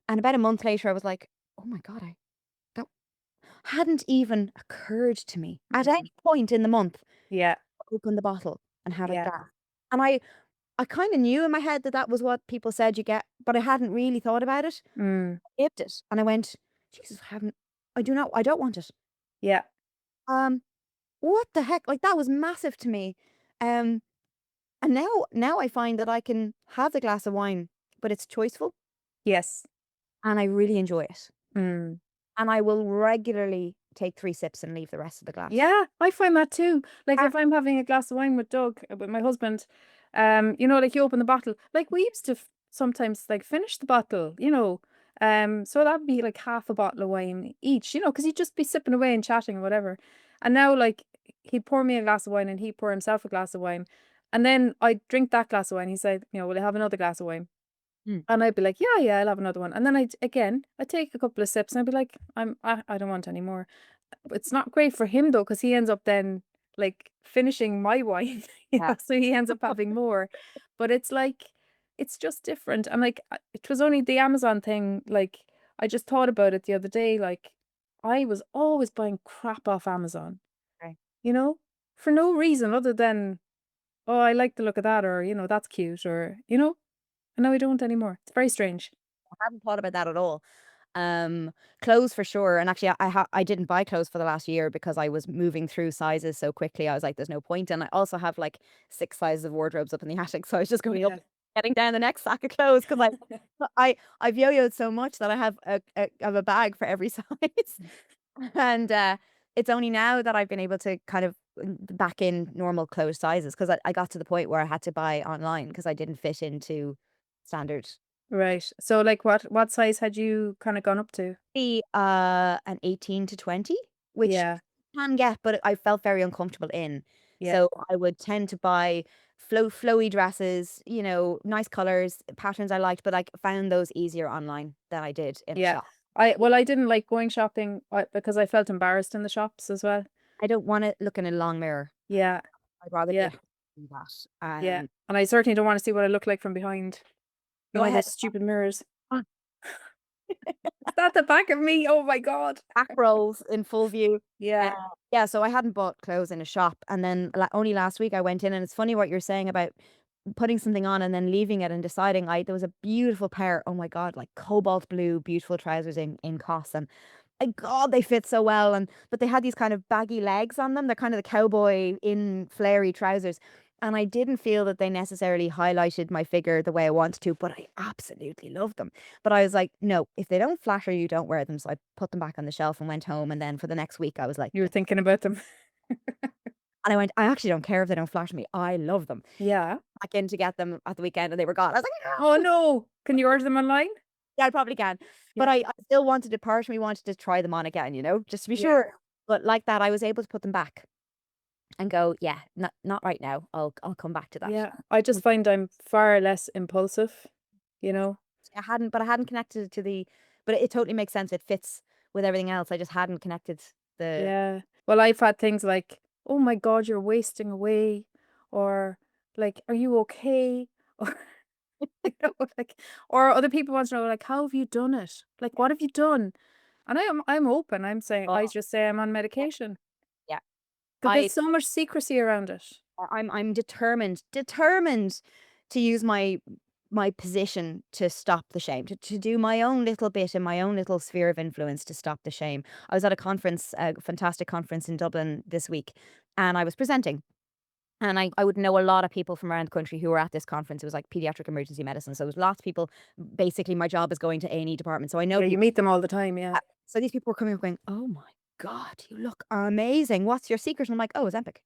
And about a month later, I was like, oh my God, that hadn't even occurred to me at mhm, any point in the month yeah, to open the bottle and have a yeah, glass. And I kind of knew in my head that that was what people said you get, but I hadn't really thought about it. mm, I Ibbed it, and I went, Jesus, I don't want it. yeah, Um, what the heck? Like that was massive to me. Um, and now I find that I can have the glass of wine, but it's choiceful, yes, and I really enjoy it. mm. And I will regularly take 3 sips and leave the rest of the glass. Yeah, I find that too. Like Ah, if I'm having a glass of wine with Doug, with my husband, like you open the bottle. Like we used to sometimes like finish the bottle, so that'd be like half a bottle of wine each, because he'd just be sipping away and chatting or whatever. And now like he'd pour me a glass of wine and he'd pour himself a glass of wine. And then I'd drink that glass of wine. He said, will I have another glass of wine? mm, And I'd be like, yeah, yeah, I'll have another one. And then I'd take a couple of sips and I'd be like, I don't want any more. It's not great for him though, because he ends up then like finishing my wine, yeah, so he ends up having more. But it's like it's just different. And like it was only the Amazon thing, like I just thought about it the other day, like I was always buying crap off Amazon, okay. you know, for no reason other than, oh, I like the look of that, or that's cute, or and now I don't anymore. It's very strange. I hadn't thought about that at all. Clothes for sure, and actually I didn't buy clothes for the last year because I was moving through sizes so quickly. I was like, "There's no point," and I also have like 6 sizes of wardrobes up in the attic, so I was just going up, Yeah. getting down the next sack of clothes because I've yo-yoed so much that I have a bag for every size. And, it's only now that I've been able to kind of back in normal clothes sizes because I got to the point where I had to buy online because I didn't fit into standard. Right. So like what size had you kind of gone up to? Be, an 18 to 20, which Yeah. you can get, but I felt very uncomfortable in. Yeah. So I would tend to buy flowy dresses, nice colors, patterns I liked, but I found those easier online than I did in a Yeah. shop. I didn't like going shopping because I felt embarrassed in the shops as well. I don't wanna look in a long mirror. Yeah. I'd rather be Yeah. at home than that. Yeah. And I certainly don't want to see what I look like from behind. Go ahead. Those stupid mirrors. Ah, Is that the back of me? Oh my God. back rolls in full view. Uh, Yeah. yeah, so I hadn't bought clothes in a shop, and then only last week I went in, and it's funny what you're saying about putting something on and then leaving it and deciding there was a beautiful pair, oh my God, like cobalt blue, beautiful trousers in COS, and God, they fit so well, but they had these kind of baggy legs on them. They're kind of the cowboy in flary trousers. And I didn't feel that they necessarily highlighted my figure the way I wanted to, but I absolutely love them. But I was like, no, if they don't flatter you, don't wear them. So I put them back on the shelf and went home. And then for the next week, I was like, You were thinking about them. and I went, I actually don't care if they don't flatter me. I love them. Yeah. Back in to get them at the weekend and they were gone. I was like, Oh no. no. Can you order them online? Yeah, I probably can. But Yeah. I still wanted to, part of me wanted to try them on again, just to be Yeah. sure. But like that, I was able to put them back and go, yeah, not right now. I'll come back to that. Yeah. I just find I'm far less impulsive, you know? I hadn't connected it to but it totally makes sense. It fits with everything else. I just hadn't connected the Yeah. Well, I've had things like, oh my God, you're wasting away, or like, are you okay? Or like, or other people want to know, like, how have you done it? Like, what have you done? And I'm open. I'm saying, oh I just say I'm on yeah, medication yeah. because I there's so much secrecy around it. I'm determined to use my position to stop the shame, to do my own little bit in my own little sphere of influence to stop the shame. I was at a conference, a fantastic conference in Dublin this week, and I was presenting. And I would know a lot of people from around the country who were at this conference. It was like pediatric emergency medicine. So there was lots of people. Basically, my job is going to A&E department. So I know Yeah, you people. meet them all the time. Yeah. So these people were coming up going, oh my God, you look amazing. What's your secret? And I'm like, oh, Ozempic.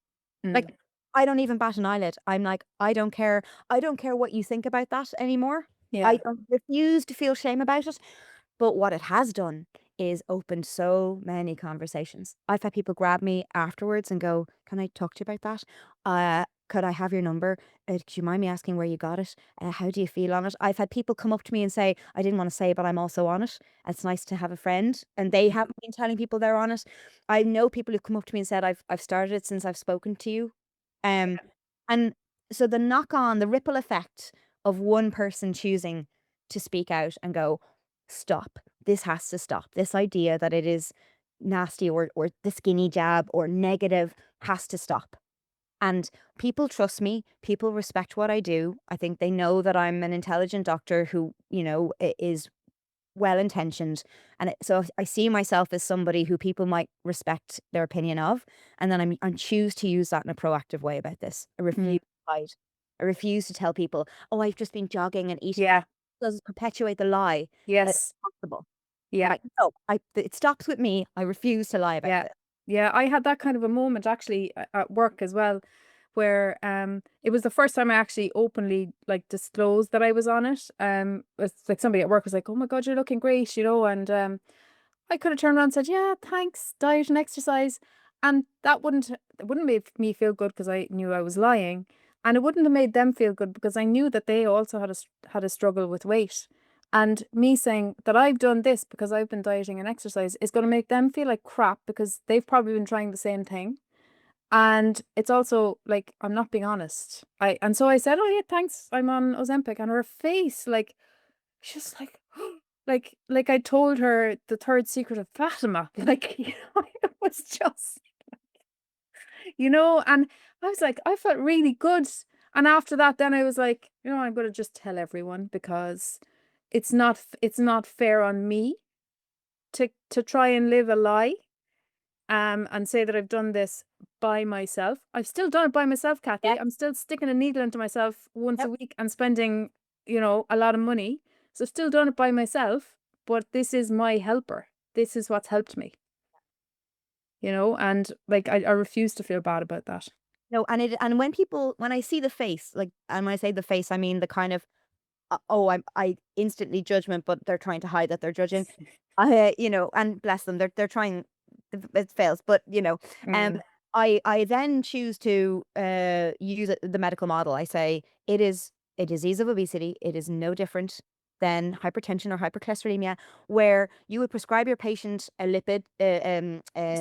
Mm. Like, I don't even bat an eyelid. I'm like, I don't care. I don't care what you think about that anymore. I Yeah. don't refuse to feel shame about it. But what it has done is opened so many conversations. I've had people grab me afterwards and go, "Can I talk to you about that? Could I have your number? Could you mind me asking where you got it? How do you feel on it?" I've had people come up to me and say, "I didn't want to say, but I'm also on it. It's nice to have a friend." And they haven't been telling people they're on it. I know people who've come up to me and said, "I've started it since I've spoken to you." Um, and so the knock on, the ripple effect of one person choosing to speak out and go, stop. This has to stop. This idea that it is nasty or the skinny jab or negative has to stop. And people trust me. People respect what I do. I think they know that I'm an intelligent doctor who, is well intentioned. And so I see myself as somebody who people might respect their opinion of. And then I choose to use that in a proactive way about this. I Mm. refuse to hide. I refuse to tell people, oh, I've just been jogging and eating. Yeah. Does perpetuate the lie that it's Yes. possible. I'm Yeah. like, no, it stops with me. I refuse to lie about Yeah. this. Yeah. I had that kind of a moment actually at work as well, where it was the first time I actually openly like disclosed that I was on it. It's like somebody at work was like, "Oh my God, you're looking great," and I could have turned around and said, "Yeah, thanks, diet and exercise," and that wouldn't make me feel good because I knew I was lying, and it wouldn't have made them feel good because I knew that they also had a struggle with weight, and me saying that I've done this because I've been dieting and exercise is going to make them feel like crap because they've probably been trying the same thing, and it's also like I'm not being honest. And so I said, "Oh yeah, thanks, I'm on Ozempic," and her face like she's like, like I told her the third secret of Fatima. Like, it was just, and I was like, I felt really good. And after that, then I was like, I'm going to just tell everyone because it's not fair on me to try and live a lie, and say that I've done this by myself. I've still done it by myself, Yeah. Cathy. I'm still sticking a needle into myself once a Yep. week and spending, a lot of money. So I've still done it by myself, but this is my helper. This is what's helped me, and like I refuse to feel bad about that. No, and when I see the face, like, and when I say the face, I mean the kind of, oh, I instantly judgment, but they're trying to hide that they're judging. And bless them, they're trying. It fails, but Mm. I then choose to use the medical model. I say it is a disease of obesity. It is no different than hypertension or hypercholesterolemia, where you would prescribe your patient a lipid,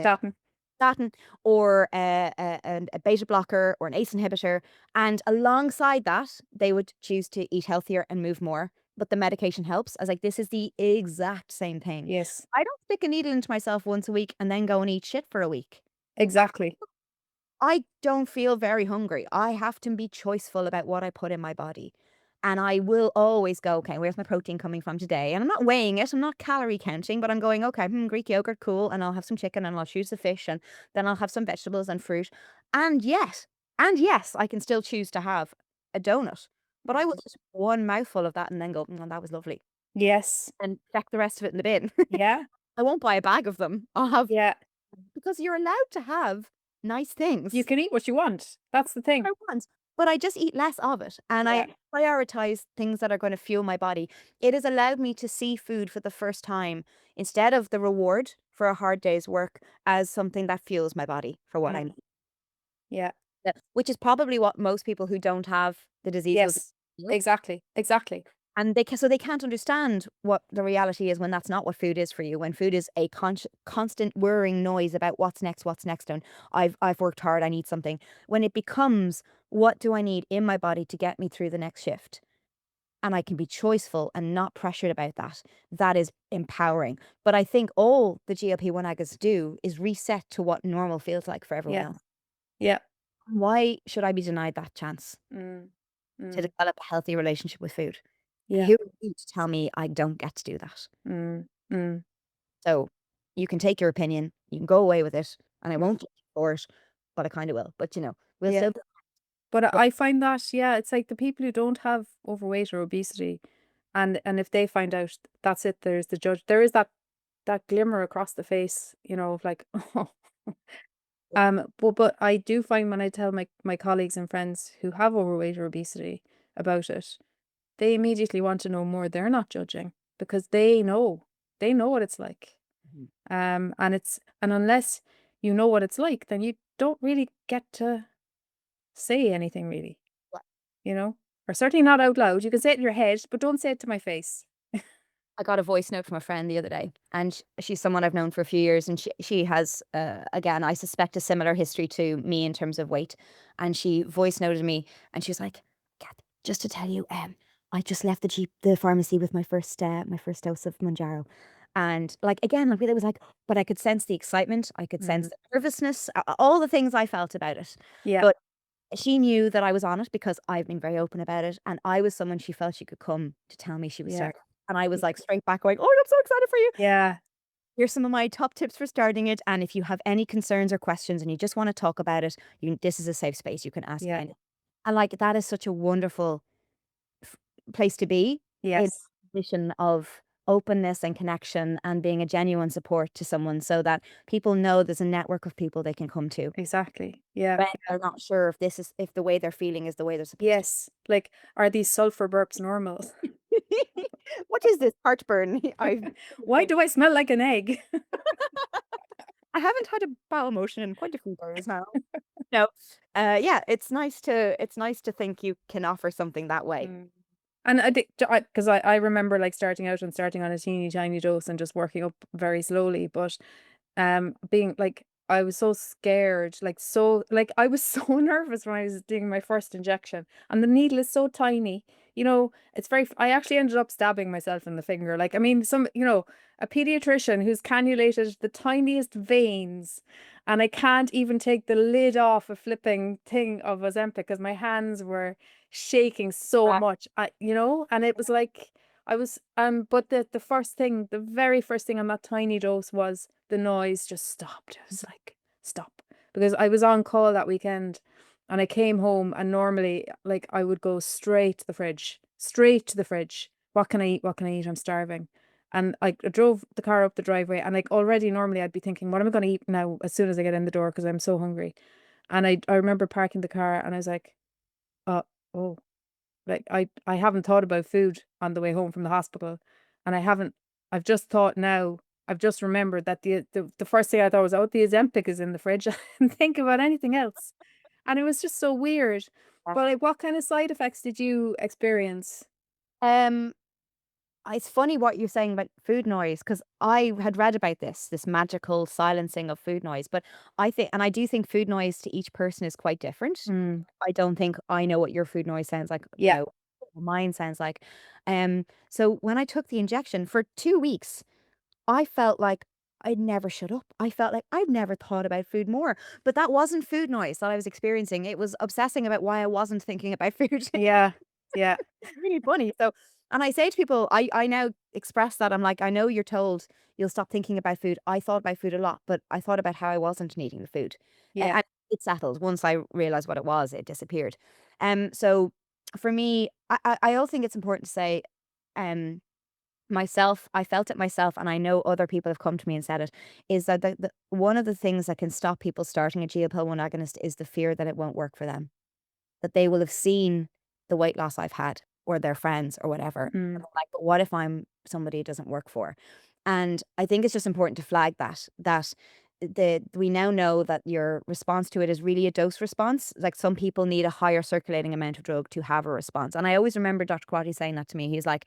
Statin. statin or a beta blocker or an ACE inhibitor. And alongside that, they would choose to eat healthier and move more. But the medication helps. I was like, this is the exact same thing. Yes, I don't stick a needle into myself once a week and then go and eat shit for a week. exactly. I don't feel very hungry. I have to be choiceful about what I put in my body. And I will always go, okay, where's my protein coming from today? And I'm not weighing it, I'm not calorie counting, but I'm going, okay, Greek yogurt, cool. And I'll have some chicken and I'll choose the fish and then I'll have some vegetables and fruit. And yes, and yes, I can still choose to have a donut. But I will just one mouthful of that and then go, that was lovely. Yes. And check the rest of it in the bin. Yeah. I won't buy a bag of them. I'll have, Yeah. because you're allowed to have nice You things. can eat what you want. That's the thing. I want, but I just eat less of it, and Yeah. I prioritize things that are gonna fuel my body. It has allowed me to see food for the first time, instead of the reward for a hard day's work, as something that fuels my body for what I Mm. need. Yeah. Which is probably what most people who don't have the disease will Yes. feel, Exactly. Exactly. and they can't understand what the reality is when that's not what food is for you, when food is a constant whirring noise about what's next, and I've worked hard, I need something. When it becomes, "What do I need in my body to get me through the next shift?" And I can be choiceful and not pressured about that. That is empowering. But I think all the GLP-1 agonists do is reset to what normal feels like for everyone Yeah. else. Yeah. Why should I be denied that chance Mm. to Mm. develop a healthy relationship with food? Yeah. Who are you to tell me I don't get to do that? Mm. Mm. So you can take your opinion, you can go away with it, and I Mm. won't judge you for it, but I kind of will. But we'll Yeah. still. But But I find that, yeah, it's like the people who don't have overweight or obesity, and if they find out, that's it. There's the judge. There is that glimmer across the face, of like, oh. But I do find when I tell my colleagues and friends who have overweight or obesity about it, they immediately want to know more. They're not judging because they know what it's like. Mhm. And unless you know what it's like, then you don't really get to say anything really, you know? Or certainly not out loud. You can say it in your head, but don't say it to my face. I got a voice note from a friend the other day, and she's someone I've known for a few years, and she has, again, I suspect, a similar history to me in terms of weight. And she voice noted me, and she was like, "Kath, just to tell you, I just left the pharmacy with my first dose of Monjouro." And like again, like it was like, but I could sense the excitement, I could sense Mm. the nervousness, all the things I felt about it. Yeah, But she knew that I was on it because I've been very open about it, and I was someone she felt she could come to tell me she was yeah, starting. And I was, y like, straight back going, "Oh, I'm so excited for you. yeah, Here's some of my top tips for starting it, and if you have any concerns or questions and you just wanna talk about it, this is a safe space, you can ask yeah, any." And, like, that is such a wonderful f place to be, in yes, a position of openness and connection and being a genuine support to someone, so that people know there's a network of people they can come to exactly. Yeah, when they're not sure if the way they're feeling is the way they're supposed to. yes. Like, are these sulfur burps normal? What is this heartburn? Why do I smell like an egg? I haven't had a bowel motion in quite a few days now. No. Yeah, it's nice to think you can offer something that way. Mm. And I think, because I remember like starting out and starting on a teeny tiny dose and just working up very slowly. But being like, I was so scared, like I was so nervous when I was doing my first injection, and the needle is so tiny. It's very. I actually ended up stabbing myself in the finger. Like, I mean, a pediatrician who's cannulated the tiniest veins, and I can't even take the lid off a flipping thing of Ozempic because my hands were shaking so Right. much. And it was like I was. But the very first thing on that tiny dose was the noise just stopped. I was like, stop. Because I was on call that weekend and I came home, and normally, like, I would go straight to the fridge, straight to the fridge. What can I eat? What can I eat? I'm starving. And I drove the car up the driveway, and like already normally I'd be thinking, what am I going to eat now as soon as I get in the door because I'm so hungry. And I remember parking the car and I was like, uh, oh, like I haven't thought about food on the way home from the hospital, and I've just thought now. I've just remembered that the first thing I thought was, oh, the Ozempic is in the fridge. I didn't think about anything else, and it was just so weird. Yeah. But like, what kind of side effects did you experience? Um, it's funny what you're saying about food noise, because I had read about this magical silencing of food noise, but I do think food noise to each person is quite different. Mm, I don't think I know what your food noise sounds like, yeah. what mine sounds like. So when I took the injection for 2 weeks, I felt like I'd never shut up. I felt like I've never thought about food more. But that wasn't food noise that I was experiencing. It was obsessing about why I wasn't thinking about food. Yeah. Yeah. It's really funny. So, and I say to people, I now express that I'm like, I know you're told you'll stop thinking about food. I thought about food a lot, but I thought about how I wasn't eating the food, Yeah. and it settled once I realized what it was. It disappeared. So for me, I also think it's important to say, um, myself, I felt it myself, and I know other people have come to me and said it, is that one of the things that can stop people starting a GLP-1 agonist is the fear that it won't work for them, that they will have seen the weight loss I've had or their friends or whatever. And Mm. I'm like, but what if I'm somebody it doesn't work for? And I think it's just important to flag that we now know that your response to it is really a dose response. Like some people need a higher circulating amount of drug to have a response. And I always remember Dr. Quaddy saying that to me. He's like,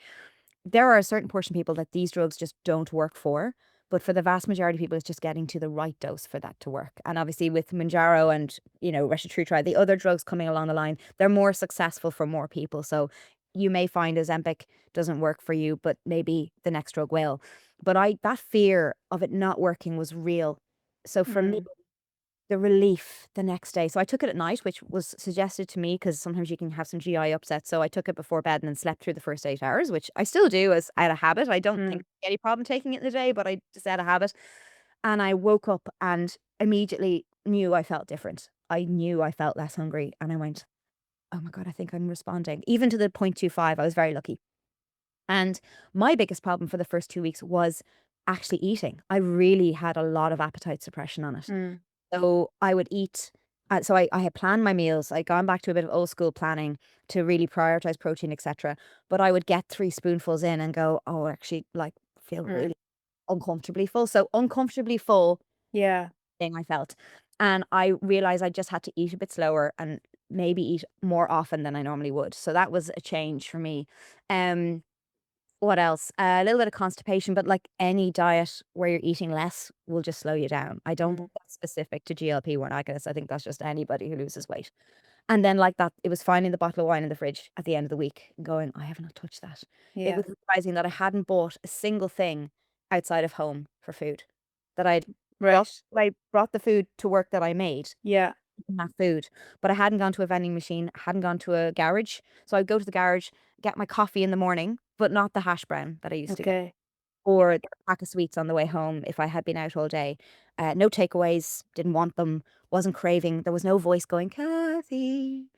there are a certain portion of people that these drugs just don't work for. But for the vast majority of people, it's just getting to the right dose for that to work. And obviously with Monjouro and, retatrutide, the other drugs coming along the line, they're more successful for more people. So you may find Ozempic doesn't work for you, but maybe the next drug will. But that fear of it not working was real. So for me, Mm. the relief the next day. So I took it at night, which was suggested to me because sometimes you can have some GI upset. So I took it before bed and then slept through the first 8 hours, which I still do as out of habit. I don't think Mm. any problem taking it in the day, but I just out of habit. And I woke up and immediately knew I felt different. I knew I felt less hungry. And I went, oh my God, I think I'm responding. Even to the 0.25, I was very lucky. And my biggest problem for the first 2 weeks was actually eating. I really had a lot of appetite suppression on it. Mm. So I would eat. So I had planned my meals. I'd gone back to a bit of old school planning to really prioritize protein, etc. But I would get 3 spoonfuls in and go, oh, actually, like feel Mm. really uncomfortably full. So uncomfortably full Yeah. thing I felt, and I realized I just had to eat a bit slower and maybe eat more often than I normally would. So that was a change for me. Um, what else? A little bit of constipation, but like any diet where you're eating less will just slow you down. I don't Mm. think that's specific to GLP-1 agonists. I think that's just anybody who loses weight. And then like that, it was finding the bottle of wine in the fridge at the end of the week and going, I have not touched that. It Yeah. was surprising that I hadn't bought a single thing outside of home for food. That brought, Right. I brought the food to work that I made, Yeah. that food, but I hadn't gone to a vending machine, hadn't gone to a garage. So I'd go to the garage, get my coffee in the morning, but not the hash brown that I used to get, Okay. or a pack of sweets on the way home if I had been out all day. No takeaways, didn't want them, wasn't craving. There was no voice going, Cathy,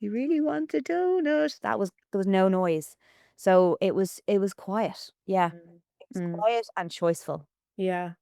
you really want a donut? There was no noise. So it was quiet. Yeah. Mm. It was Mm. quiet and choiceful. Yeah.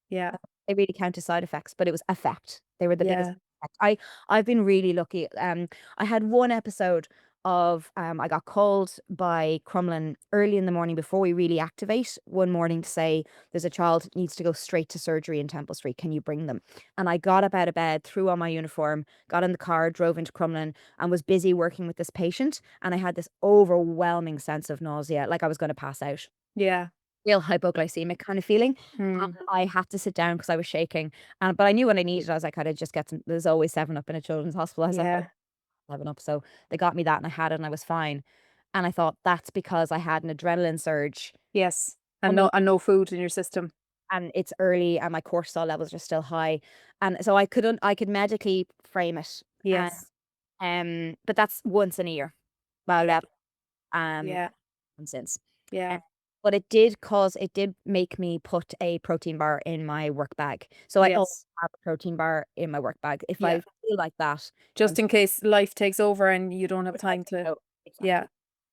Yeah. They really counted side effects, but it was effect. They were the biggest Yeah. effect. I've been really lucky. I had one episode of I got called by Crumlin early in the morning before we really activate one morning to say there's a child that needs to go straight to surgery in Temple Street. Can you bring them? And I got up out of bed, threw on my uniform, got in the car, drove into Crumlin, and was busy working with this patient. And I had this overwhelming sense of nausea, like I was going to pass out, Yeah. real hypoglycemic kind of feeling. Mm. I had to sit down because I was shaking. But I knew what I needed. I was like, I'd just get some, there's always 7 Up in a children's hospital. I was like, oh, Yeah. 7 Up. So they got me that and I had it and I was fine. And I thought that's because I had an adrenaline surge Yes. And coming, no food in your system. and it's early and my cortisol levels are still high. And so I could medically frame it. And Yes. but that's once in a year. Well, Yeah. um Yeah. since. Yeah. But it did make me put a protein bar in my work bag. So I always Yes. have a protein bar in my work bag. If I Yeah. feel like that, I'm Just in case life takes over and you don't have if I time to. know Yeah.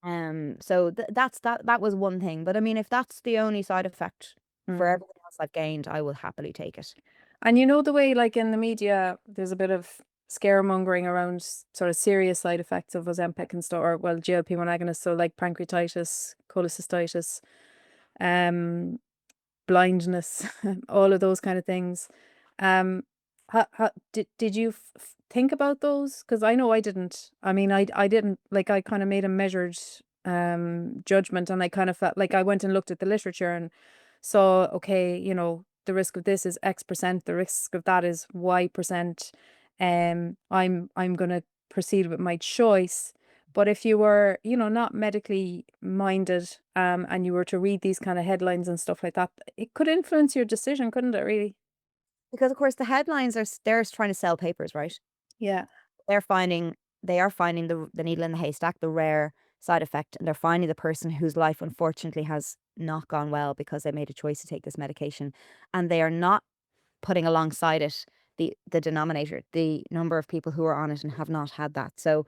exactly. So that was one thing. But I mean, if that's the only side effect for Mm. everything else I've gained, I will happily take it. And you know the way, like in the media, there's a bit of scaremongering around sort of serious side effects of Ozempic and stuff, or well, GLP-1 agonists, so like pancreatitis, cholecystitis, um, blindness, all of those kind of things. Um, did you think about those? Because I know I didn't. I mean, I didn't, like, I kind of made a measured judgment, and I kind of felt like I went and looked at the literature and saw, okay, the risk of this is X%, the risk of that is Y%. I'm gonna proceed with my choice. But if you were, not medically minded, and you were to read these kind of headlines and stuff like that, it could influence your decision, couldn't it, really? Because of course the headlines they're trying to sell papers, right? Yeah. They're finding they are finding the needle in the haystack, the rare side effect, and they're finding the person whose life unfortunately has not gone well because they made a choice to take this medication, and they are not putting alongside it the denominator, the number of people who are on it and have not had that. So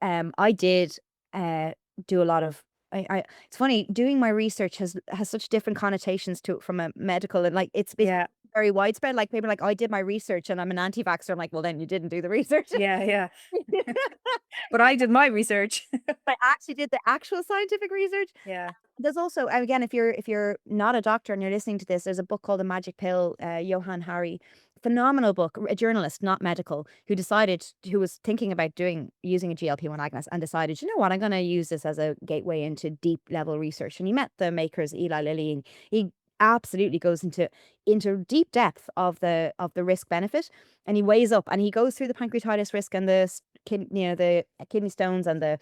I did uh do a lot of I it's funny, doing my research has such different connotations to it from a medical, and like it's Yeah. very widespread. Like people are like, I did my research and I'm an anti-vaxxer. I'm like, well then you didn't do the research. Yeah. Yeah. But I did my research. I actually did the actual scientific research. Yeah. There's also, and again, if you're not a doctor and you're listening to this, there's a book called The Magic Pill. Johann Hari, phenomenal book. A journalist, not medical, who was thinking about using a GLP-1 agonist and decided, you know what, I'm going to use this as a gateway into deep level research. And he met the makers, Eli Lilly, and he absolutely goes into deep depth of the risk benefit, and he weighs up and he goes through the pancreatitis risk and the kidney stones and the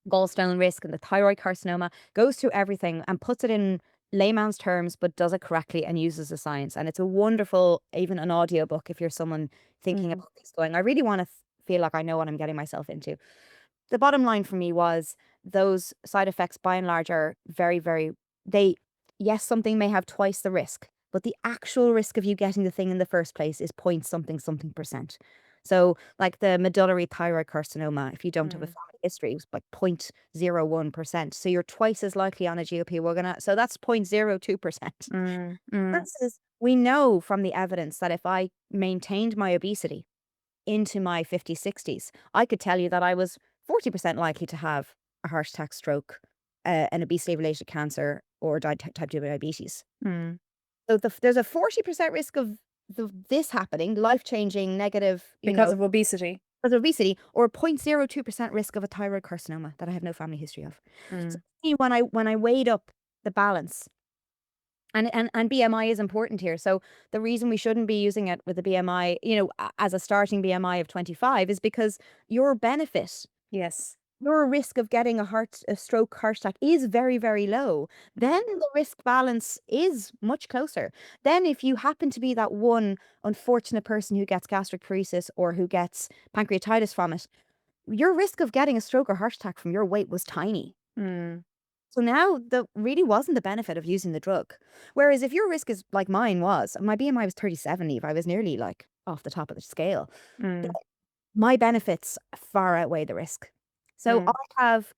gallstone risk and the thyroid carcinoma, goes through everything and puts it in layman's terms, but does it correctly and uses the science. And it's a wonderful, even an audiobook if you're someone thinking Mm. about this going, I really want to feel like I know what I'm getting myself into. The bottom line for me was those side effects by and large are very, very, they, yes, something may have twice the risk, but the actual risk of you getting the thing in the first place is point something something percent. So, like the medullary thyroid carcinoma, if you don't have a Mm. family history, it was like 0.01%. So you're twice as likely on a GLP. So that's 0.02%. Mm. Mm. Versus, we know from the evidence that if I maintained my obesity into my 50s, 60s, I could tell you that I was 40% likely to have a heart attack, stroke, an obesity related cancer, or type 2 diabetes. Mm. So there's a 40% risk of this happening, life changing, negative, Because of obesity. because of obesity, or 0.02% risk of a thyroid carcinoma that I have no family history of. So Mm. when I weighed up the balance, and BMI is important here. So the reason we shouldn't be using it with a BMI, as a starting BMI of 25 is because your benefit, Yes. your risk of getting a stroke, heart attack is very, very low. Then the risk balance is much closer. Then if you happen to be that one unfortunate person who gets gastric paresis or who gets pancreatitis from it, your risk of getting a stroke or heart attack from your weight was tiny. Mm. So now the really wasn't the benefit of using the drug. Whereas if your risk is like mine was, my BMI was 37, Eve, I was nearly like off the top of the scale. th- Mm. My benefits far outweigh the risk. So I Mm. have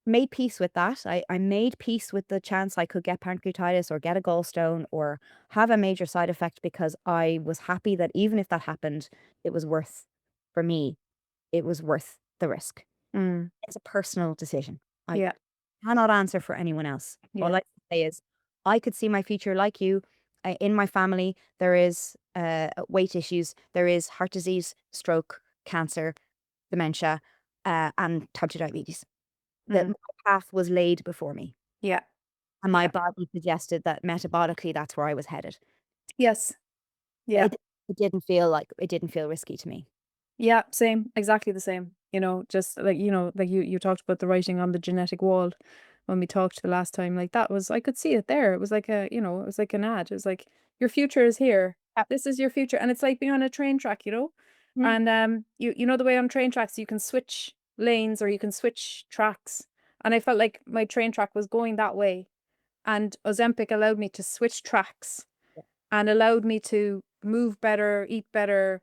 made peace with that. I made peace with the chance I could get pancreatitis or get a gallstone or have a major side effect, because I was happy that even if that happened, it was worth, for me, it was worth the risk. Mm. It's a personal decision. I Yeah. cannot answer for anyone else. All Yeah. I can say is I could see my future like you. In my family, there is weight issues, there is heart disease, stroke, cancer, dementia, and type 2 diabetes. That Mm. my path was laid before me, Yeah. and my Yeah. body suggested that metabolically that's where I was headed. Yes. Yeah. It didn't feel risky to me. Yeah, same, exactly the same. Just like like you talked about the writing on the genetic wall when we talked the last time. Like that was I could see it there. It was like it was like an ad. It was like your future is here. Yep. This is your future, and it's like being on a train track. Mm. And you know the way on train tracks you can switch lanes or you can switch tracks, and I felt like my train track was going that way, and Ozempic allowed me to switch tracks and allowed me to move better, eat better,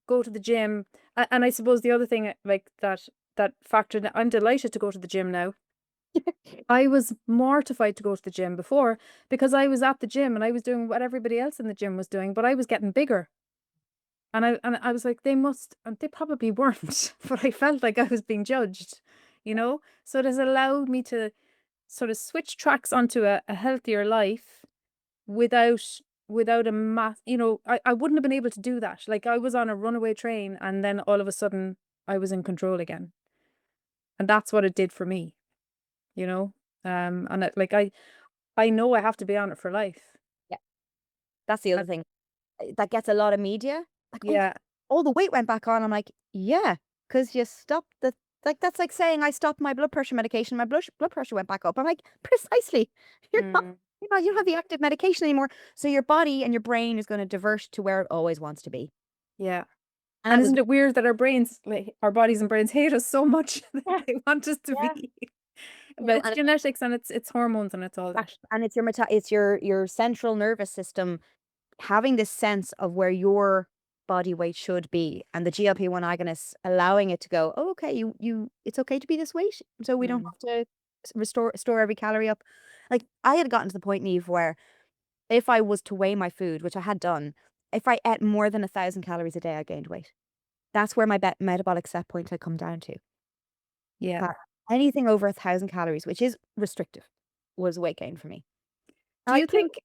go to the gym. And I suppose the other thing, like that factor, I'm delighted to go to the gym now. I was mortified to go to the gym before because I was at the gym and I was doing what everybody else in the gym was doing, but I was getting bigger. And I was like, they must, and they probably weren't, but I felt like I was being judged. So it has allowed me to sort of switch tracks onto a healthier life without without a mass, I wouldn't have been able to do that. Like I was on a runaway train and then all of a sudden I was in control again. And that's what it did for me, you know? And I know I have to be on it for life. Yeah, that's the other And thing that gets a lot of media. Like, oh, yeah, all the weight went back on. I'm like, yeah, because you stopped the Like, that's like saying I stopped my blood pressure medication, my blood pressure went back up. I'm like, precisely. You're not, Mm. you don't have the active medication anymore. So your body and your brain is going to divert to where it always wants to be. Yeah. And And that was, isn't it weird that our brains, like our bodies and brains hate us so much that yeah, they want us to yeah. be. But it's And genetics and it's hormones and it's all that. it's it's your central nervous system having this sense of where your body weight should be, and the GLP-1 agonists allowing it to go, oh, okay, it's okay to be this weight, so we don't Mm. have to store every calorie up. Like, I had gotten to the point, Niamh, where if I was to weigh my food, which I had done, if I ate more than 1,000 calories a day, I gained weight. That's where my metabolic set point had come down to. Yeah. That anything over 1,000 calories, which is restrictive, was weight gain for me. Do I you do think do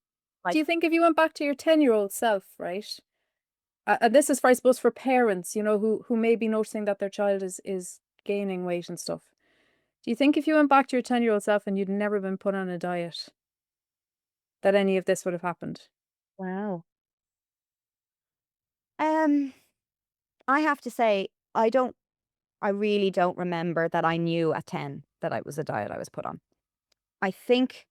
like, you think if you went back to your 10-year-old self, right? And this is for, I suppose, for parents, who may be noticing that their child is gaining weight and stuff. Do you think if you went back to your 10-year-old self and you'd never been put on a diet, that any of this would have happened? wow. Um, I have to say, I really don't remember that I knew at 10 that I was a diet I was put on. I think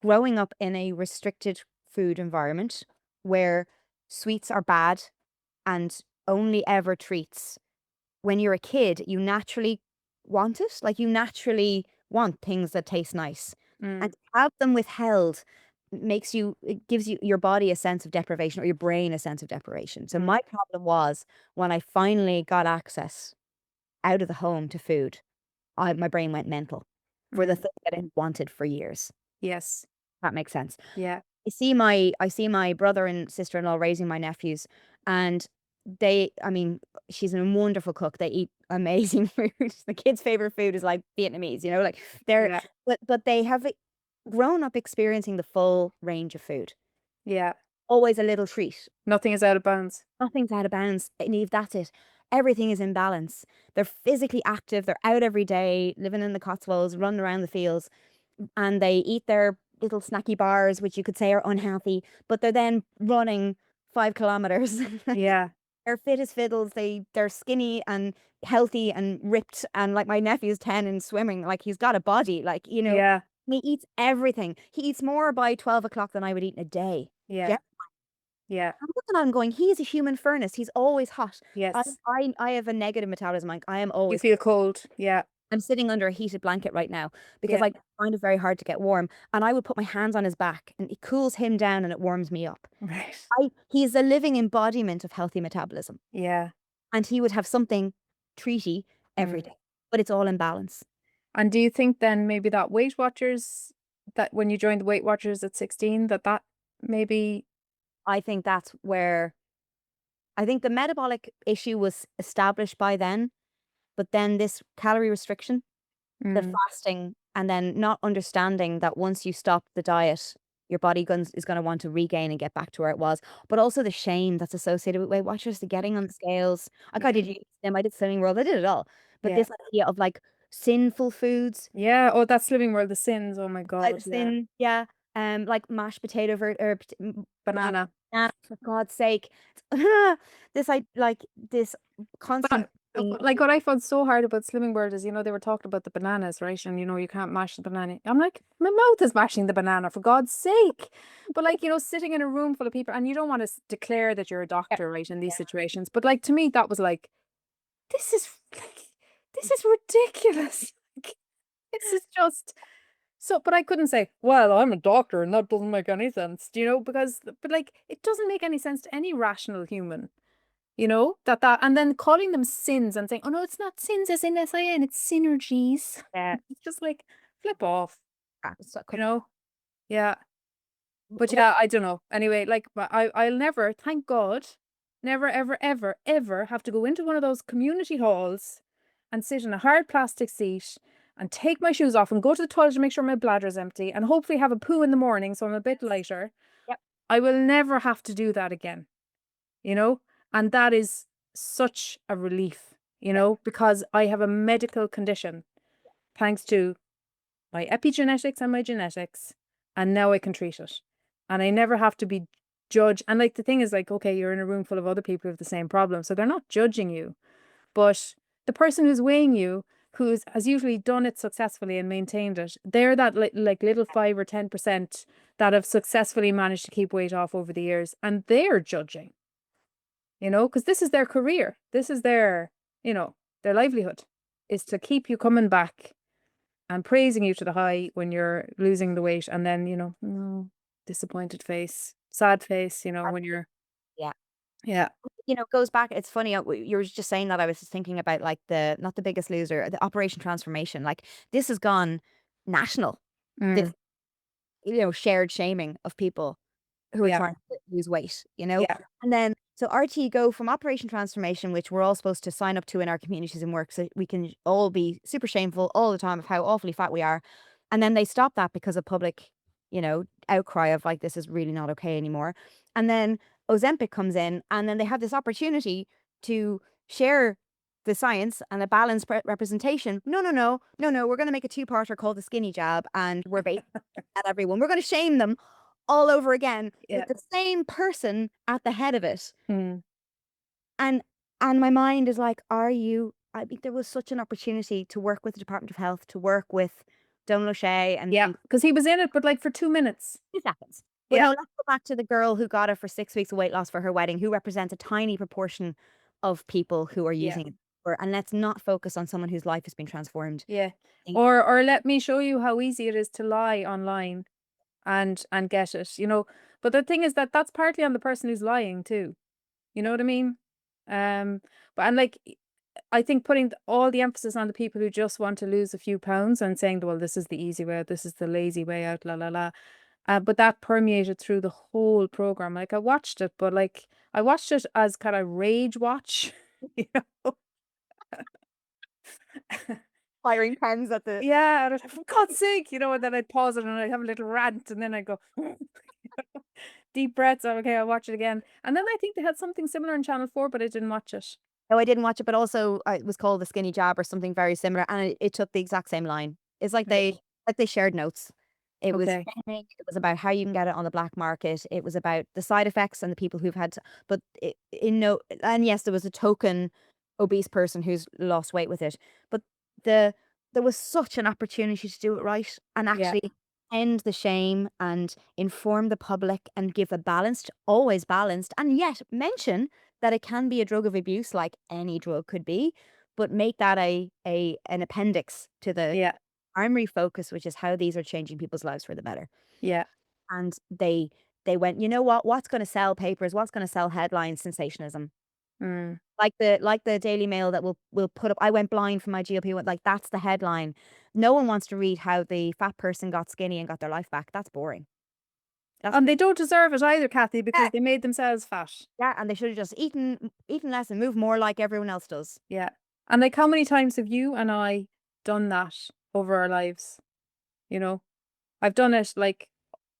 growing up in a restricted food environment where sweets are bad and only ever treats, when you're a kid, you naturally want it. Like, you naturally want things that taste nice. And Mm. to have them withheld it gives your body a sense of deprivation, or your brain a sense of deprivation. So Mm. my problem was when I finally got access out of the home to food, my brain went mental for the Mm. thing that it wanted for years. Yes. That makes sense. Yeah. I see my brother and sister-in-law raising my nephews, and I mean, she's a wonderful cook. They eat amazing food. The kids' favorite food is like Vietnamese, like they're, Yeah. but they have grown up experiencing the full range of food. Yeah. Always a little treat. Nothing is out of bounds. Nothing's out of bounds. Niamh, that's it. Everything is in balance. They're physically active. They're out every day, living in the Cotswolds, running around the fields, and they eat their little snacky bars, which you could say are unhealthy, but they're then running 5 kilometers. Yeah. They're fit as fiddles. They're skinny and healthy and ripped. And like, my nephew's 10 and swimming. Like, he's got a body. Like, Yeah. he eats everything. He eats more by 12 o'clock than I would eat in a day. Yeah. Yeah. I'm looking at him going, he's a human furnace. He's always hot. I Yes. I I have a negative metabolism. Like, I am You always feel cold. Yeah. I'm sitting under a heated blanket right now because Yeah. I find it very hard to get warm. And I would put my hands on his back and it cools him down and it warms me up. Right. He's a living embodiment of healthy metabolism. Yeah. And he would have something treaty every Mm. day. But it's all in balance. And do you think then maybe that Weight Watchers, that when you joined the Weight Watchers at 16, that maybe. I think that's where I think the metabolic issue was established by then, but then this calorie restriction, the Mm. fasting, and then not understanding that once you stop the diet, your body is going to want to regain and get back to where it was. But also the shame that's associated with Weight Watchers, the getting on the scales. Like, I Yeah. did Slim, I did Slimming World, I did it all. But Yeah. this idea of like sinful foods, Yeah. Oh, that's Living World, the sins. Oh my God. Yeah. sin, yeah, like mashed potato or Banana. for God's sake, this constant. But like what I found so hard about Slimming World is, they were talking about the bananas, right? And you can't mash the banana. I'm like, my mouth is mashing the banana for God's sake. But like, sitting in a room full of people, and you don't want to declare that you're a doctor, right, in these situations. But like, to me, that was like, this is this is ridiculous. Like, this is just so. But I couldn't say, well, I'm a doctor, and that doesn't make any sense, because, but like, it doesn't make any sense to any rational human. That and then calling them sins and saying, "Oh no, it's not sins as in SIN, it's synergies." Yeah, It's just like flip off, so you know? Yeah. But yeah, I don't know. Anyway, like, but I'll never, thank God, never ever ever ever have to go into one of those community halls and sit in a hard plastic seat and take my shoes off and go to the toilet to make sure my bladder's empty and hopefully have a poo in the morning so I'm a bit lighter. Yep. I will never have to do that again. you know? And that is such a relief, Yeah. because I have a medical condition thanks to my epigenetics and my genetics, and now I can treat it. And I never have to be judged. And like the thing is like, okay, you're in a room full of other people who have the same problem. So they're not judging you. But the person who's weighing you has usually done it successfully and maintained it, they're that like little 5 or 10% that have successfully managed to keep weight off over the years, and they're judging, because this is their career. This is their, their livelihood is to keep you coming back and praising you to the high when you're losing the weight, and then, disappointed face, sad face, when you're, Yeah. yeah. Goes back. It's funny. You were just saying that. I was just thinking about like not the Biggest Loser, the Operation Transformation. Like this has gone national. This, Mm, shared shaming of people who are yeah. trying to lose weight, Yeah. And then, so RT go from Operation Transformation, which we're all supposed to sign up to in our communities and work, so we can all be super shameful all the time of how awfully fat we are. And then they stop that because of public, outcry of like, this is really not okay anymore. And then Ozempic comes in, and then they have this opportunity to share the science and a balanced representation. No, no, no, no, no. We're going to make a two-parter called the skinny jab, and we're basing at everyone. We're going to shame them all over again Yeah. with the same person at the head of it. Mm. And and my mind is like, are you I think there was such an opportunity to work with the Department of Health, to work with Donal O'Shea Yeah, because he was in it, but like for 2 minutes. 2 seconds. But Yeah. no, let's go back to the girl who got it for 6 weeks of weight loss for her wedding, who represents a tiny proportion of people who are Yeah. using it. And let's not focus on someone whose life has been transformed. Yeah. Think- Or let me show you how easy it is to lie online and get it, But the thing is that that's partly on the person who's lying too. You know what I mean? But and like I think putting all the emphasis on the people who just want to lose a few pounds and saying, well, this is the easy way out, this is the lazy way out, la la la. But that permeated through the whole program. Like I watched it, but like I watched it as kind of rage watch, you know? Firing pens at the Yeah, and I was like, for God's sake, and then I'd pause it and I'd have a little rant, and then I'd go deep breaths. Okay, I'll watch it again. And then I think they had something similar on Channel 4, but I didn't watch it. No, I didn't watch it, but also it was called The Skinny Jab or something very similar, and it took the exact same line. It's like Right. they shared notes. It was Okay. it was about how you can get it on the black market. It was about the side effects and the people who've had, but and yes, there was a token obese person who's lost weight with it, but the there was such an opportunity to do it right and Yeah. actually end the shame and inform the public and give a balanced, always balanced, and yet mention that it can be a drug of abuse like any drug could be, but make that an appendix to the Yeah. primary focus, which is how these are changing people's lives for the better. Yeah. And they went, you know what? What's going to sell papers? What's going to sell headlines? Sensationalism. Mm. Like the Daily Mail that will put up. I went blind from my GLP-1. Like that's the headline. No one wants to read how the fat person got skinny and got their life back. That's boring. And they don't deserve it either, Cathy, Yeah, because they made themselves fat. yeah, and they should have just eaten less and moved more like everyone else does. Yeah. And like how many times have you and I done that over our lives? You know? I've done it like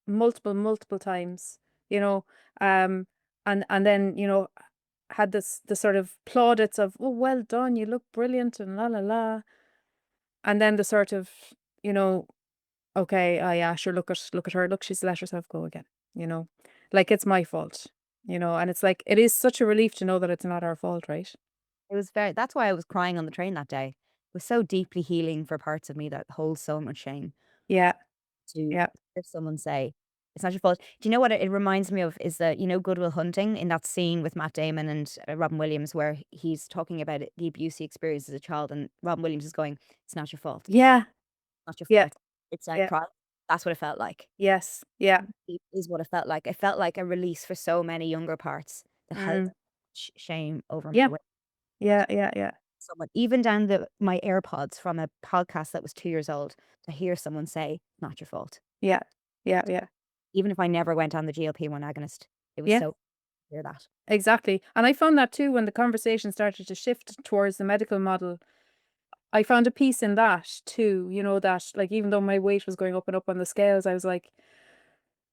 multiple times, you know, um, and then, had the sort of plaudits of, oh, well done, you look brilliant and la la la. And then the sort of, you know, okay, oh yeah, sure, look at her, look, she's let herself go again, you know. Like it's my fault, and it's like it is such a relief to know that it's not our fault, right? That's why I was crying on the train that day. It was so deeply healing for parts of me that hold so much shame Yeah, to yeah, hear someone say, it's not your fault. Do you know what it reminds me of is that, Good Will Hunting in that scene with Matt Damon and Robin Williams where he's talking about the abuse he experienced as a child and Robin Williams is going, it's not your fault. yeah, Not your yeah, fault. It's like yeah, cry. That's what it felt like. yes, yeah, It is what it felt like. It felt like a release for so many younger parts that held mm, shame over my yeah, weight. yeah, yeah, yeah, Someone, even down my AirPods from a podcast that was 2 years old, to hear someone say, "Not your fault," yeah, yeah, yeah, even if I never went on the GLP-1 agonist, it was yeah. so to hear that. Exactly. And I found that too when the conversation started to shift towards the medical model. I found a peace in that too, that like even though my weight was going up and up on the scales, I was like,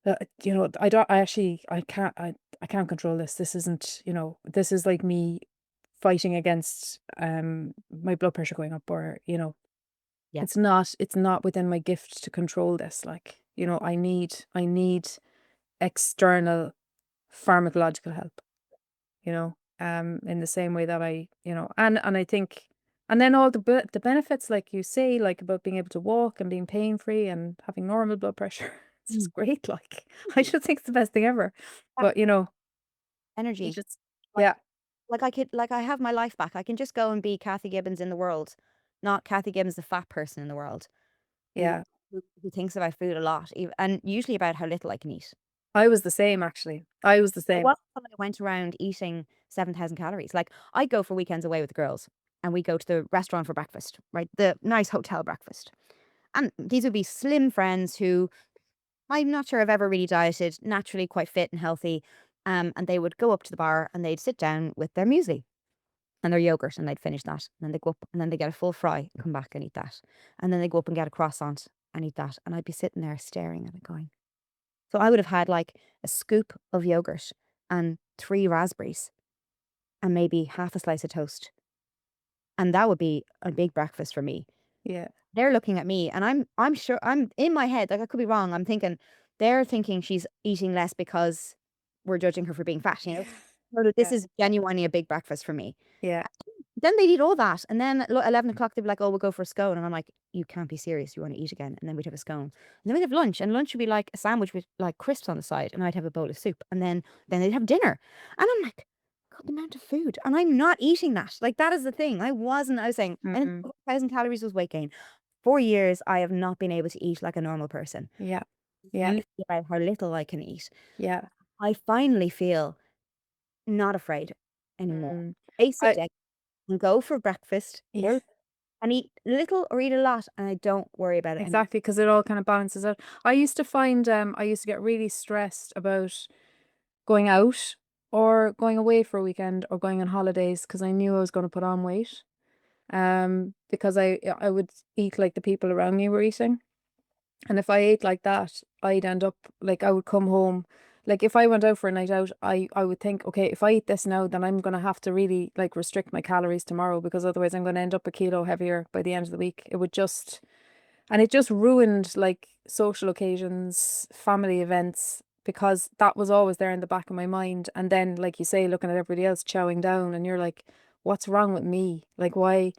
I don't, I actually, I can't control this. This isn't, this is like me fighting against my blood pressure going up, or, Yeah, it's not within my gift to control this. Like, I need external pharmacological help, in the same way that I, and I think And then all the benefits, like you say, like about being able to walk and being pain-free and having normal blood pressure. It's Mm. just great, like, I just think it's the best thing ever. That But, you know, you energy. just Like yeah, I have my life back. I can just go and be Kathy Gibbons in the world, not Kathy Gibbons, the fat person in the world who yeah. who thinks about food a lot, and usually about how little I can eat. I was the same, actually. I was the It same. wasn't until I went around eating 7,000 calories. Like, I go for weekends away with the girls, and we go to the restaurant for breakfast, right? The nice hotel breakfast. And these would be slim friends who I'm not sure I've ever really dieted, naturally quite fit and healthy. And they would go up to the bar and they'd sit down with their muesli and their yogurt and they'd finish that. And then they go up and then they get a full fry, come back and eat that. And then they go up and get a croissant and eat that. And I'd be sitting there staring at it going. So I would have had like a scoop of yogurt and 3 raspberries and maybe half a slice of toast. And that would be a big breakfast for me. Yeah. They're looking at me and I'm sure I'm in my head, like I could be wrong. I'm thinking they're thinking she's eating less because we're judging her for being fat, you know? No, no, this Yeah. is genuinely a big breakfast for me. Yeah. Then they'd eat all that, and then at 11 o'clock they'd be like, "Oh, we'll go for a scone," and I'm like, "You can't be serious. You want to eat again?" And then we'd have a scone, and then we'd have lunch, and lunch would be like a sandwich with like crisps on the side, and I'd have a bowl of soup, and then they'd have dinner, and I'm like, "God, the amount of food," and I'm not eating that. Like that is the thing. I wasn't. I was saying, and Mm. 1,000 calories was weight gain. 4 years, I have not been able to eat like a normal person. Yeah. Yeah. Usually about how little I can eat. Yeah. I finally feel not afraid anymore. Mm. I Basic day and go for breakfast. yeah. And eat little or eat a lot, and I don't worry about it anymore. Exactly, because it all kind of balances out. I used to find, I used to get really stressed about going out or going away for a weekend or going on holidays because I knew I was going to put on weight. Because I would eat like the people around me were eating. And if I ate like that, I'd end up like I would come home. Like if I went out for a night out, I would think, okay, if I eat this now, then I'm gonna have to really like restrict my calories tomorrow because otherwise I'm gonna end up a kilo heavier by the end of the week. It would just and it just ruined like social occasions, family events, because that was always there in the back of my mind. And then, like you say, looking at everybody else chowing down, and you're like, what's wrong with me? Like, why?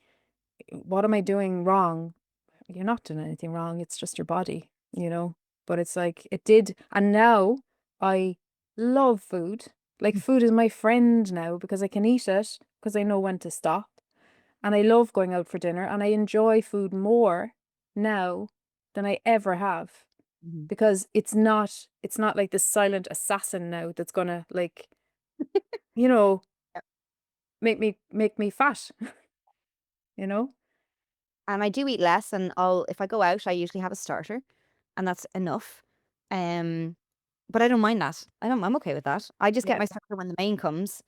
What am I doing wrong? You're not doing anything wrong. It's just your body, you know? But it's like, it did. And now I love food. Like, food is my friend now because I can eat it because I know when to stop. And I love going out for dinner and I enjoy food more now than I ever have Mhm. because it's not like this silent assassin now that's gonna like, you know, Yep. make me fat, you know? And I do eat less, and if I go out, I usually have a starter, and that's enough. Um, but I don't mind that. I'm okay with that. I just get Yeah. my starter when the main comes.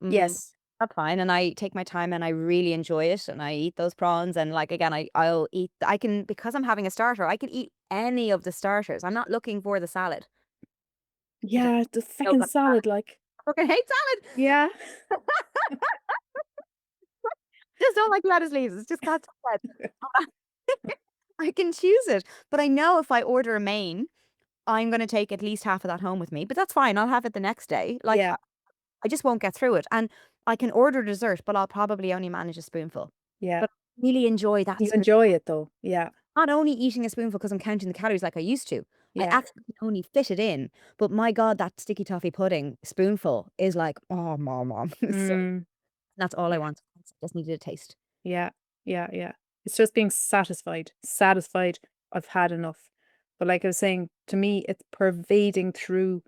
Mm, Yes. that's fine, and I take my time, and I really enjoy it, and I eat those prawns, and like again, I'll eat. I can because I'm having a starter. I can eat any of the starters. I'm not looking for the salad. I Yeah, the don't freaking like salad. salad, like, I fucking hate salad. yeah. Just don't like lettuce leaves. It's just got salad. I can choose it, but I know if I order a main, I'm gonna take at least half of that home with me, but that's fine. I'll have it the next day. Like Yeah, I just won't get through it, and I can order dessert, but I'll probably only manage a spoonful. yeah. But I really enjoy that You spoon. enjoy it though. Yeah, Not only eating a spoonful because I'm counting the calories like I used to. I yeah. actually can only fit it in, but my God, that sticky toffee pudding spoonful is like, oh, mom. So Mm, that's all I yeah, want. I just needed a taste. yeah, yeah, yeah. It's just being satisfied. Satisfied, I've had enough. But like I was saying, to me, it's pervading through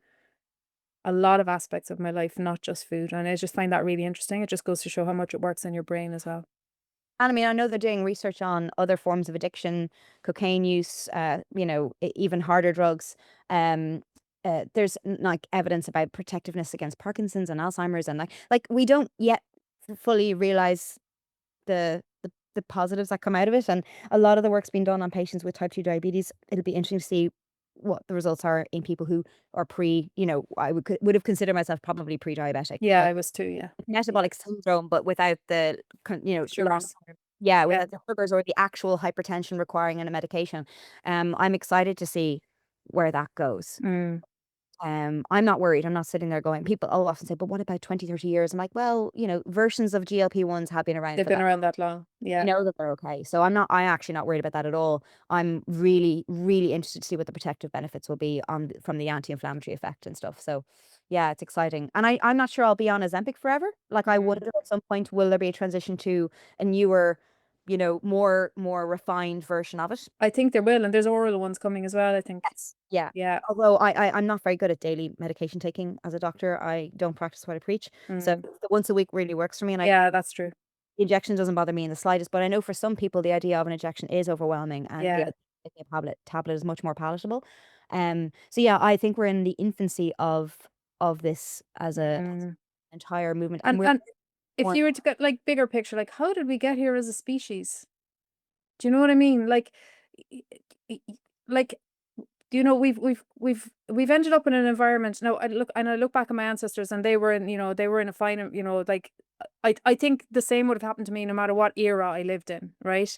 a lot of aspects of my life, not just food. And I just find that really interesting. It just goes to show how much it works in your brain as well. And I mean, I know they're doing research on other forms of addiction, cocaine use, even harder drugs. Um, there's like evidence about protectiveness against Parkinson's and Alzheimer's, and like we don't yet fully realize the positives that come out of it. And a lot of the work's been done on patients with type 2 diabetes. It'll be interesting to see what the results are in people who are I would have considered myself probably pre-diabetic, Yeah, like I was too. Yeah. Yeah. metabolic syndrome, but without the long Sugars. term, yeah, Yeah. without the sugars or the actual hypertension requiring a medication. I'm excited to see where that goes. Mm. I'm not worried. I'm not sitting there going, people often say, but what about 20, 30 years? I'm like, well, versions of GLP-1s have been around They've for been that. around that long. We Yeah. know that they're okay. So I'm actually not worried about that at all. I'm really, really interested to see what the protective benefits will be from the anti-inflammatory effect and stuff. So yeah, it's exciting. And I'm not sure I'll be on Ozempic forever. Like I wonder at some point, will there be a transition to a newer, more refined version of it? I think there will, and there's oral ones coming as well, I think. Yes. Yeah. Yeah. Although I'm not very good at daily medication taking as a doctor. I don't practice what I preach. So Mm. the once a week really works for me. And Yeah, that's true. the injection doesn't bother me in the slightest, but I know for some people the idea of an injection is overwhelming, and the Yeah. idea of taking a tablet is much more palatable. So yeah, I think we're in the infancy of this as a Mm. entire movement, and And we're and if one. you were to get like bigger picture, like how did we get here as a species? Do you know what I mean? Like, y- y- y- like we've ended up in an environment. Now I look back at my ancestors, and they were in a fine, like I think the same would have happened to me no matter what era I lived in, right?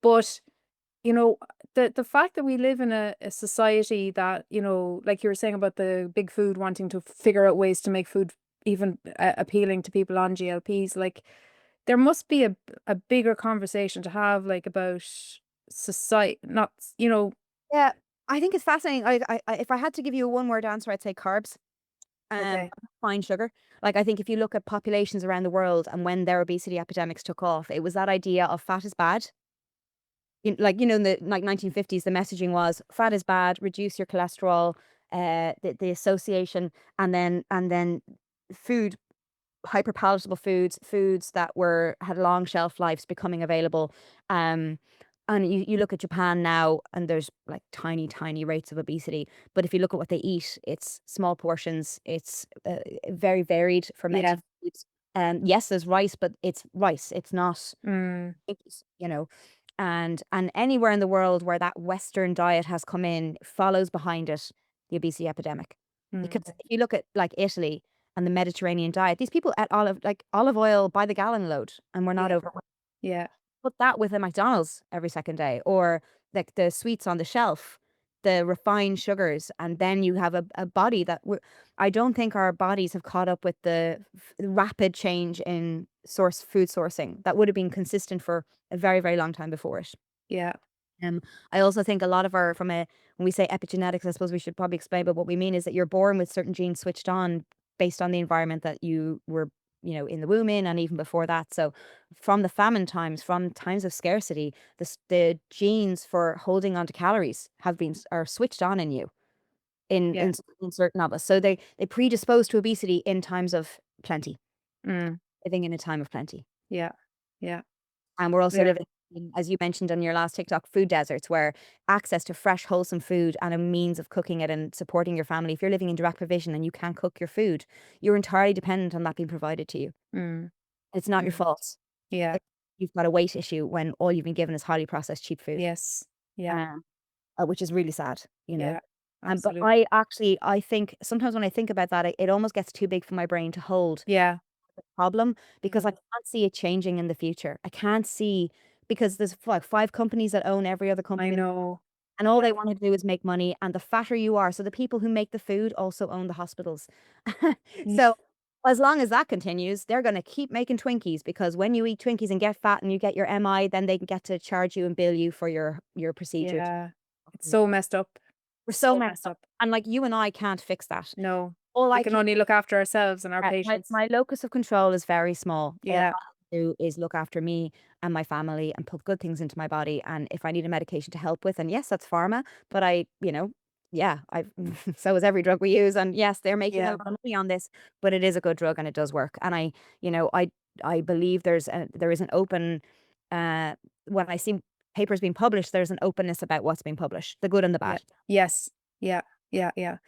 But you know, the fact that we live in a society that, like you were saying about the big food wanting to figure out ways to make food even appealing to people on GLPs, like there must be a bigger conversation to have, like about society, not, Yeah, I think it's fascinating. If I had to give you a one word answer, I'd say carbs. okay. Fine sugar. Like I think if you look at populations around the world and when their obesity epidemics took off, it was that idea of fat is bad. In the 1950s, the messaging was fat is bad, reduce your cholesterol, the association, and then food, hyper palatable foods that had long shelf lives becoming available. Um, and you look at Japan now, and there's like tiny, tiny rates of obesity. But if you look at what they eat, it's small portions. It's very varied Yeah. fermented foods. Yes, there's rice, but it's rice. It's not Mm, cookies, and anywhere in the world where that Western diet has come in follows behind it the obesity epidemic. Because mm, if you look at like Italy and the Mediterranean diet, these people ate olive oil by the gallon load, and we're not yeah. overweight. Yeah. Put that with a McDonald's every second day, or like the sweets on the shelf, the refined sugars, and then you have a body I don't think our bodies have caught up with the rapid change in food sourcing that would have been consistent for a very, very long time before it. Yeah. Um, I also think a lot of when we say epigenetics, I suppose we should probably explain, but what we mean is that you're born with certain genes switched on based on the environment that you were, in the womb in, and even before that. So from the famine times, from times of scarcity, the genes for holding on to calories are switched on in you Yeah. in certain of us. So they predispose to obesity in times of plenty, Mm, living in a time of plenty. yeah. Yeah. And we're also Yeah. living in, as you mentioned on your last TikTok, food deserts where access to fresh, wholesome food and a means of cooking it and supporting your family. If you're living in direct provision and you can't cook your food, you're entirely dependent on that being provided to you. Mm, It's not your mm, fault. yeah. It- You've got a weight issue when all you've been given is highly processed, cheap food, Yes. Yeah. uh, which is really sad. Yeah. But Absolutely. I think sometimes when I think about that, it almost gets too big for my brain to hold Yeah. problem, because I Mm, can't see it changing in the future. I can't see, because there's like five companies that own every other I company, know. and all they want to do is make money. And the fatter you are, so the people who make the food also own the hospitals. So as long as that continues, they're going to keep making Twinkies, because when you eat Twinkies and get fat and you get your MI, then they can get to charge you and bill you for your procedures. Yeah. It's so messed up. We're so So messed messed up, up. and like you and I can't fix that. No. All We I can can only look after ourselves and our My patients. my locus of control is very small. All I Yeah. can do is look after me and my family and put good things into my body. And if I need a medication to help with, and yes, that's pharma, but yeah, I so is every drug we use. And yes, they're making a Yeah. lot of money on this, but it is a good drug and it does work. And I believe there is an open, uh when I see papers being published, there's an openness about what's being published, the good and the Yeah. bad. Yes. Yeah. Yeah. Yeah.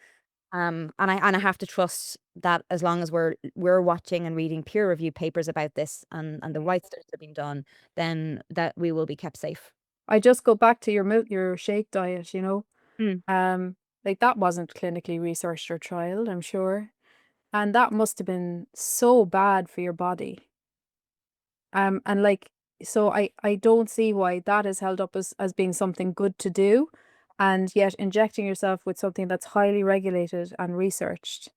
And I have to trust that as long as we're watching and reading peer reviewed papers about this, and the right studies are being done, then that we will be kept safe. I just go back to your shake diet, Mm. Um, like that wasn't clinically researched or trialed, I'm sure. And that must have been so bad for your body. And like, so I don't see why that is held up as being something good to do. and yet injecting yourself with something that's highly regulated and researched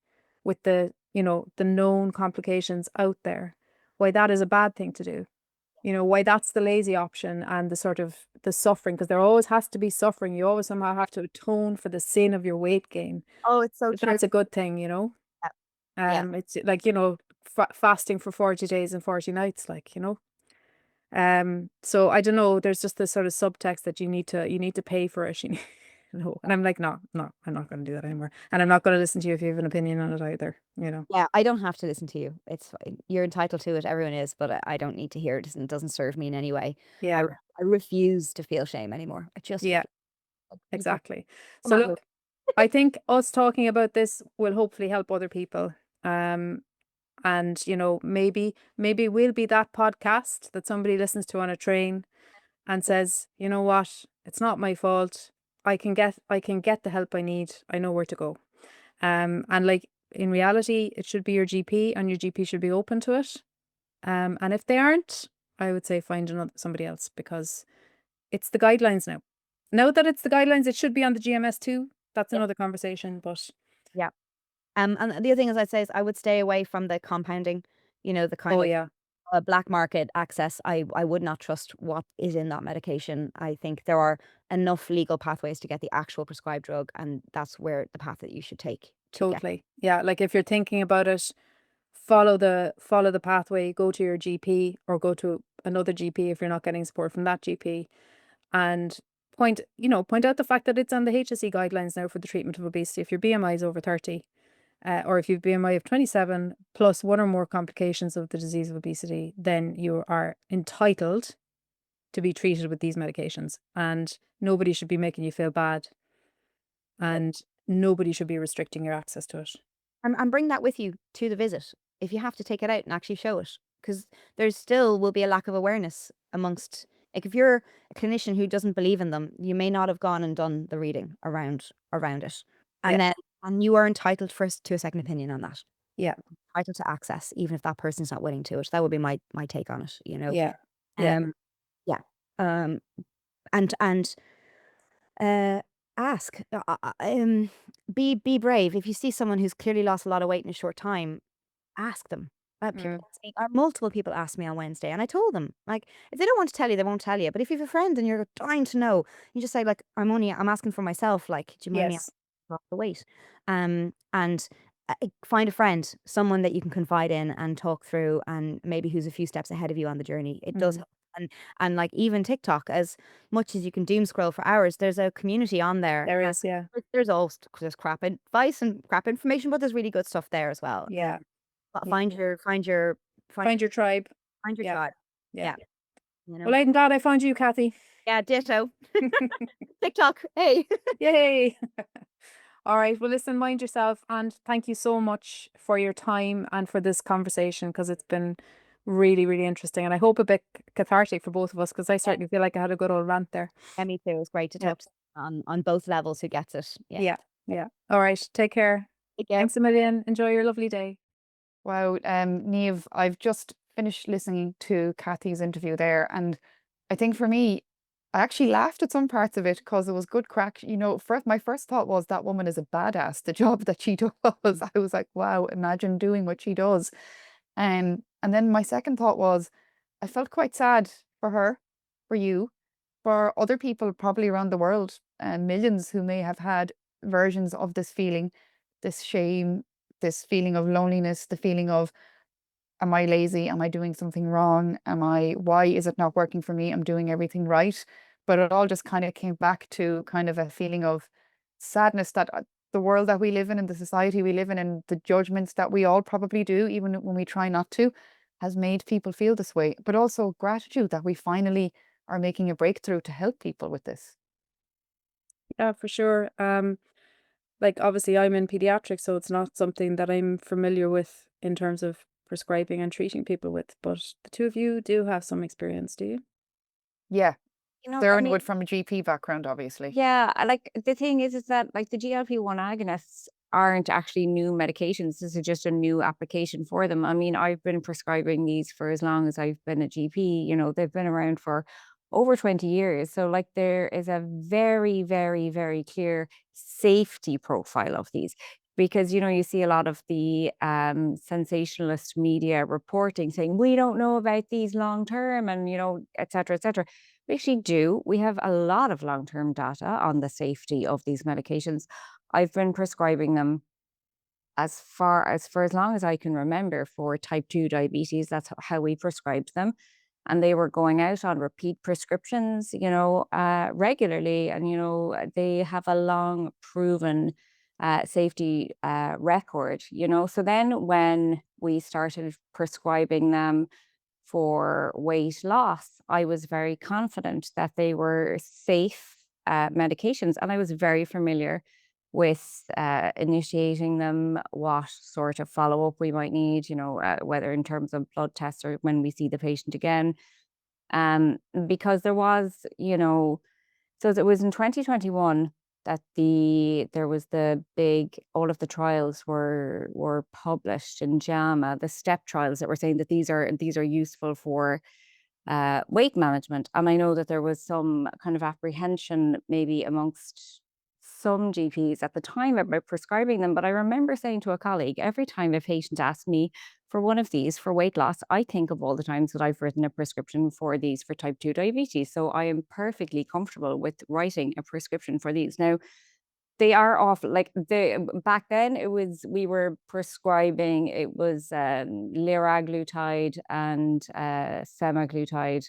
with the, the known complications out there, why that is a bad thing to do. Why that's the lazy option and the sort of the suffering, because there always has to be suffering. You always somehow have to atone for the sin of your weight gain. Oh, it's so But true. that's a good thing, Yeah. Yeah. It's like, fasting for 40 days and 40 nights, so I don't know, there's just this sort of subtext that you need to pay for it. And I'm like, no, no, I'm not going to do that anymore. And I'm not going to listen to you if you have an opinion on it either. Yeah, I don't have to listen to you. It's fine. You're entitled to it. Everyone is, but I don't need to hear it. It doesn't serve me in any way. I, Yeah, re- I refuse to feel shame anymore. I just yeah, refuse. Like, people exactly. come So at me. look, I think us talking about this will hopefully help other people. And maybe we'll be that podcast that somebody listens to on a train and says, you know what, it's not my fault. I can get the help I need. I know where to go. And like in reality, it should be your GP, and your GP should be open to it. And if they aren't, I would say find somebody else, because it's the guidelines now. Now that it's the guidelines, it should be on the GMS too. That's Yeah. another conversation, but Yeah. And the other thing, as I say, is I would stay away from the compounding, the kind oh of yeah, black market access. I would not trust what is in that medication. I think there are enough legal pathways to get the actual prescribed drug, and that's where the path that you should take to get. totally. Yeah, like if you're thinking about it, follow the pathway, go to your GP or go to another GP if you're not getting support from that GP, and point out the fact that it's on the HSE guidelines now for the treatment of obesity. If your BMI is over 30, or if you've BMI of 27 plus one or more complications of the disease of obesity, then you are entitled to be treated with these medications, and nobody should be making you feel bad, and nobody should be restricting your access to it. And bring that with you to the visit if you have to take it out and actually show it, because there's still will be a lack of awareness amongst, like, if you're a clinician who doesn't believe in them, you may not have gone and done the reading around it, Yeah, and you are entitled first to a second opinion on that. yeah, Entitled to access, even if that person's not willing to it. That would be my take on it. yeah, yeah. Um, yeah. Um, and uh, ask. Be brave. If you see someone who's clearly lost a lot of weight in a short time, ask them. Mm, Multiple people asked me on Wednesday, and I told them, like, if they don't want to tell you, they won't tell you. But if you have a friend and you're dying to know, you just say, like, I'm asking for myself. Like, do you mind me yes. asking for the weight? And find a friend, someone that you can confide in and talk through, and maybe who's a few steps ahead of you on the journey. It does Mm, help. And like even TikTok, as much as you can doom scroll for hours, there's a community on there. there And is, yeah, there's crap advice and crap information, but there's really good stuff there as well. yeah, But yeah. find Find your tribe. find your Yeah, tribe. yeah. Yeah, you Well, know. I'm glad I found you, Cathy. Yeah, ditto. TikTok. Hey. Yay! All right. Well, listen, mind yourself, and thank you so much for your time and for this conversation, because it's been really, really interesting, and I hope a bit cathartic for both of us, because I Yeah, certainly feel like I had a good old rant there. yeah, me too. It's great to Yeah, talk to on both levels who gets it. Yeah. yeah, yeah. All right. Take care. Take care. Thanks a million. Enjoy your lovely day. Wow, Niamh, I've just finished listening to Cathy's interview there, and I think for me, I actually laughed at some parts of it because it was good crack. My first thought was that woman is a badass. The job that she does, I was like, wow, imagine doing what she does. And then my second thought was, I felt quite sad for her, for you, for other people probably around the world, and millions who may have had versions of this feeling, this shame, this feeling of loneliness, the feeling of, am I lazy? Am I doing something wrong? Why is it not working for me? I'm doing everything right. But it all just kind of came back to kind of a feeling of sadness that the world that we live in and the society we live in and the judgments that we all probably do, even when we try not to, has made people feel this way. But also gratitude that we finally are making a breakthrough to help people with this. Yeah, for sure. Like obviously I'm in pediatrics, so it's not something that I'm familiar with in terms of prescribing and treating people with, but the two of you do have some experience, do you? Yeah, I Doireann mean, would from a GP background, obviously. Yeah, like the thing is that like the GLP-1 agonists aren't actually new medications. This is just a new application for them. I mean, I've been prescribing these for as long as I've been a GP. They've been around for over 20 years. So like there is a very, very, very clear safety profile of these. Because, you see a lot of the sensationalist media reporting saying, we don't know about these long term and, et cetera, et cetera. We actually do. We have a lot of long term data on the safety of these medications. I've been prescribing them for as long as I can remember for type 2 diabetes. That's how we prescribed them. And they were going out on repeat prescriptions, regularly. And, they have a long proven safety record, So then when we started prescribing them for weight loss, I was very confident that they were safe medications. And I was very familiar with initiating them, what sort of follow up we might need, whether in terms of blood tests or when we see the patient again. Um, because there was, so it was in 2021 that there was the big, all of the trials were published in JAMA, the step trials that were saying that these are useful for weight management. And I know that there was some kind of apprehension maybe amongst some GPs at the time about prescribing them. But I remember saying to a colleague, every time a patient asked me for one of these for weight loss, I think of all the times that I've written a prescription for these for type 2 diabetes. So I am perfectly comfortable with writing a prescription for these. Now, they are off like back then we were prescribing, it was liraglutide and semaglutide.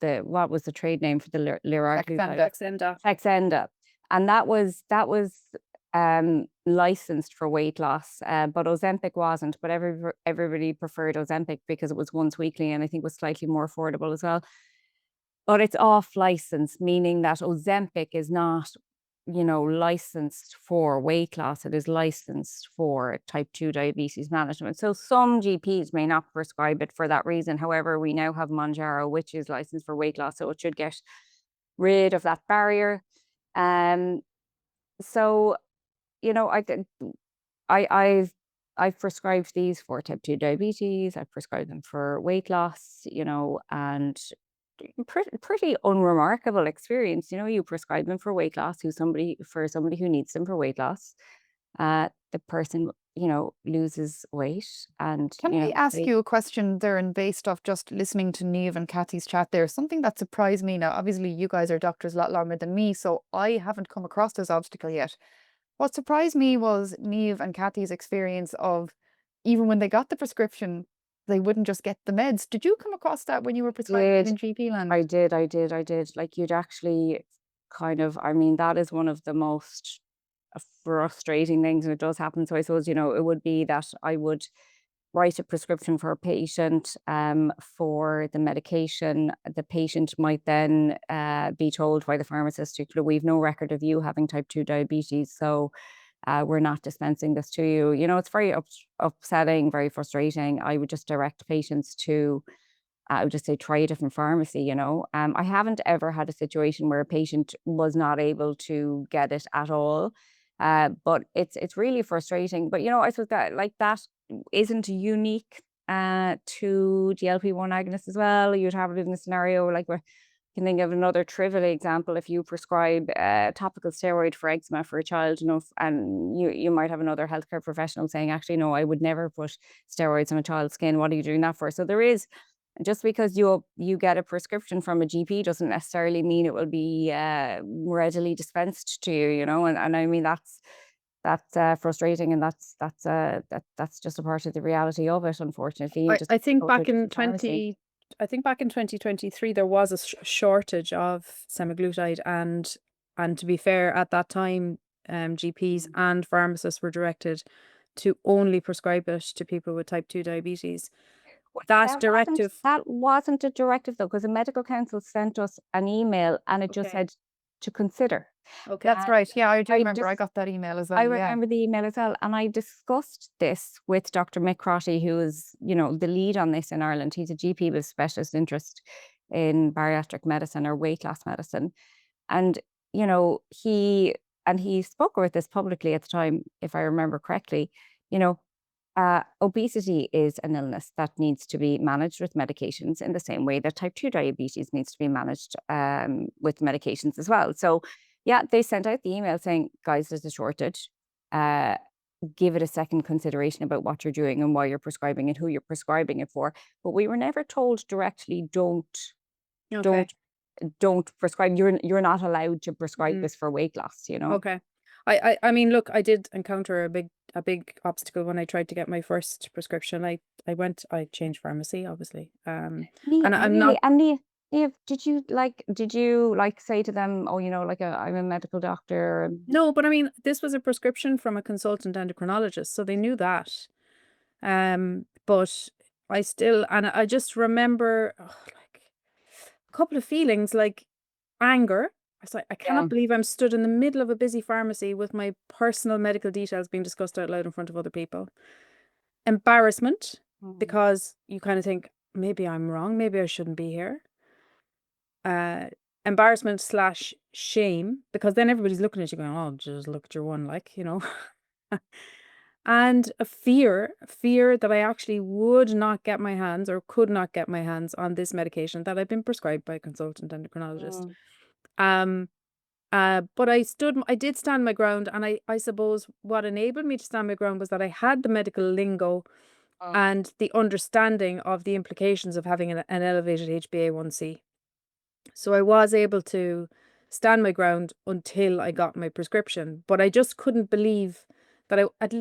What was the trade name for the liraglutide? Saxenda. Saxenda. And that was licensed for weight loss, but Ozempic wasn't. But everybody preferred Ozempic because it was once weekly and I think was slightly more affordable as well. But it's off license, meaning that Ozempic is not, licensed for weight loss. It is licensed for type 2 diabetes management. So some GPs may not prescribe it for that reason. However, we now have Monjouro, which is licensed for weight loss. So it should get rid of that barrier. Um, so, I've prescribed these for type 2 diabetes. I've prescribed them for weight loss, and pretty unremarkable experience. You prescribe them for weight loss, for somebody who needs them for weight loss. The person, loses weight and, Can I ask they you a question there, and based off just listening to Niamh and Cathy's chat there, something that surprised me now, obviously you guys are doctors a lot longer than me, so I haven't come across this obstacle yet. What surprised me was Niamh and Cathy's experience of even when they got the prescription, they wouldn't just get the meds. Did you come across that when you were prescribing did. in GP land? I did. Like you'd actually I mean, that is one of the most frustrating things, and it does happen. So I suppose, it would be that I would write a prescription for a patient for the medication. The patient might then be told by the pharmacist, we've no record of you having type 2 diabetes, so we're not dispensing this to you. It's very upsetting, very frustrating. I would just direct patients to I would just say try a different pharmacy. I haven't ever had a situation where a patient was not able to get it at all. But it's really frustrating. But I suppose that isn't unique to GLP-1 agonists as well. You'd have it in a scenario like where you can think of another trivial example. If you prescribe a topical steroid for eczema for a child, and you might have another healthcare professional saying, actually, no, I would never put steroids on a child's skin. What are you doing that for? So there is, just because you get a prescription from a GP doesn't necessarily mean it will be readily dispensed to you, and I mean that's frustrating, and that's just a part of the reality of it. Unfortunately, you just I think go to a back in different pharmacy. 2023 there was a shortage of semaglutide, and to be fair, at that time, GPs and pharmacists were directed to only prescribe it to people with type 2 diabetes. That directive, That wasn't a directive though, because the medical council sent us an email and it just okay, said to consider. okay, That's right. Yeah, I do I remember. I just got that email as I well. Yeah. remember the email as well, and I discussed this with Dr. Mick Crotty, who is, the lead on this in Ireland. He's a GP with specialist interest in bariatric medicine or weight loss medicine, and he spoke about this publicly at the time, if I remember correctly. You know, Obesity is an illness that needs to be managed with medications in the same way that type 2 diabetes needs to be managed with medications as well. So, yeah, they sent out the email saying, guys, there's a shortage. Give it a second consideration about what you're doing and why you're prescribing and who you're prescribing it for. But we were never told directly, Okay. don't prescribe. You're not allowed to prescribe Mm. this for weight loss, you know? Okay. I mean, look, I did encounter a big obstacle when I tried to get my first prescription. I changed pharmacy, obviously. And I'm not. Niamh, did you like say to them, oh, you know, like I'm a medical doctor? No, but I mean, this was a prescription from a consultant endocrinologist, so they knew that. But I still, and I just remember like a couple of feelings like anger. I was like, I Yeah. cannot believe I'm stood in the middle of a busy pharmacy with my personal medical details being discussed out loud in front of other people. Embarrassment, because you kind of think, maybe I'm wrong, maybe I shouldn't be here. Embarrassment / shame, because then everybody's looking at you going, oh, just look at your one, like, you know. And a fear that I actually would not get my hands or could not get my hands on this medication that I've been prescribed by a consultant endocrinologist. But I did stand my ground, and I suppose what enabled me to stand my ground was that I had the medical lingo and the understanding of the implications of having an elevated HbA1c. So I was able to stand my ground until I got my prescription, but I just couldn't believe that I at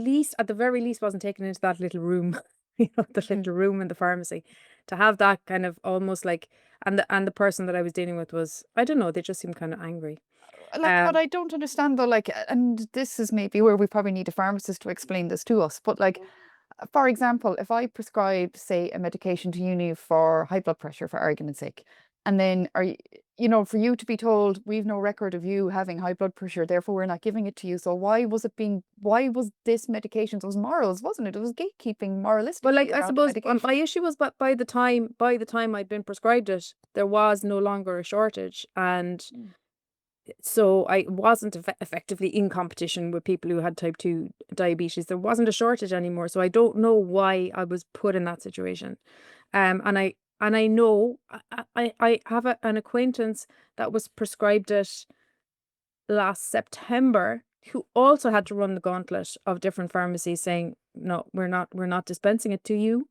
the very least wasn't taken into that little room, you know, the little room in the pharmacy, to have that kind of almost like, and the person that I was dealing with was, I don't know, they just seemed kind of angry. Like, what I don't understand though, like, and this is maybe where we probably need a pharmacist to explain this to us, but like, for example, if I prescribe, say, a medication to you for high blood pressure, for argument's sake, and then you know, for you to be told we've no record of you having high blood pressure, therefore we're not giving it to you. So why was this medication? It was morals, wasn't it? It was gatekeeping moralistically. Well, like, I around the suppose medication. my issue was, but by the time I'd been prescribed it, there was no longer a shortage, and so I wasn't effectively in competition with people who had type 2 diabetes. There wasn't a shortage anymore. So I don't know why I was put in that situation. And I know I have an acquaintance that was prescribed it last September, who also had to run the gauntlet of different pharmacies saying, no, we're not dispensing it to you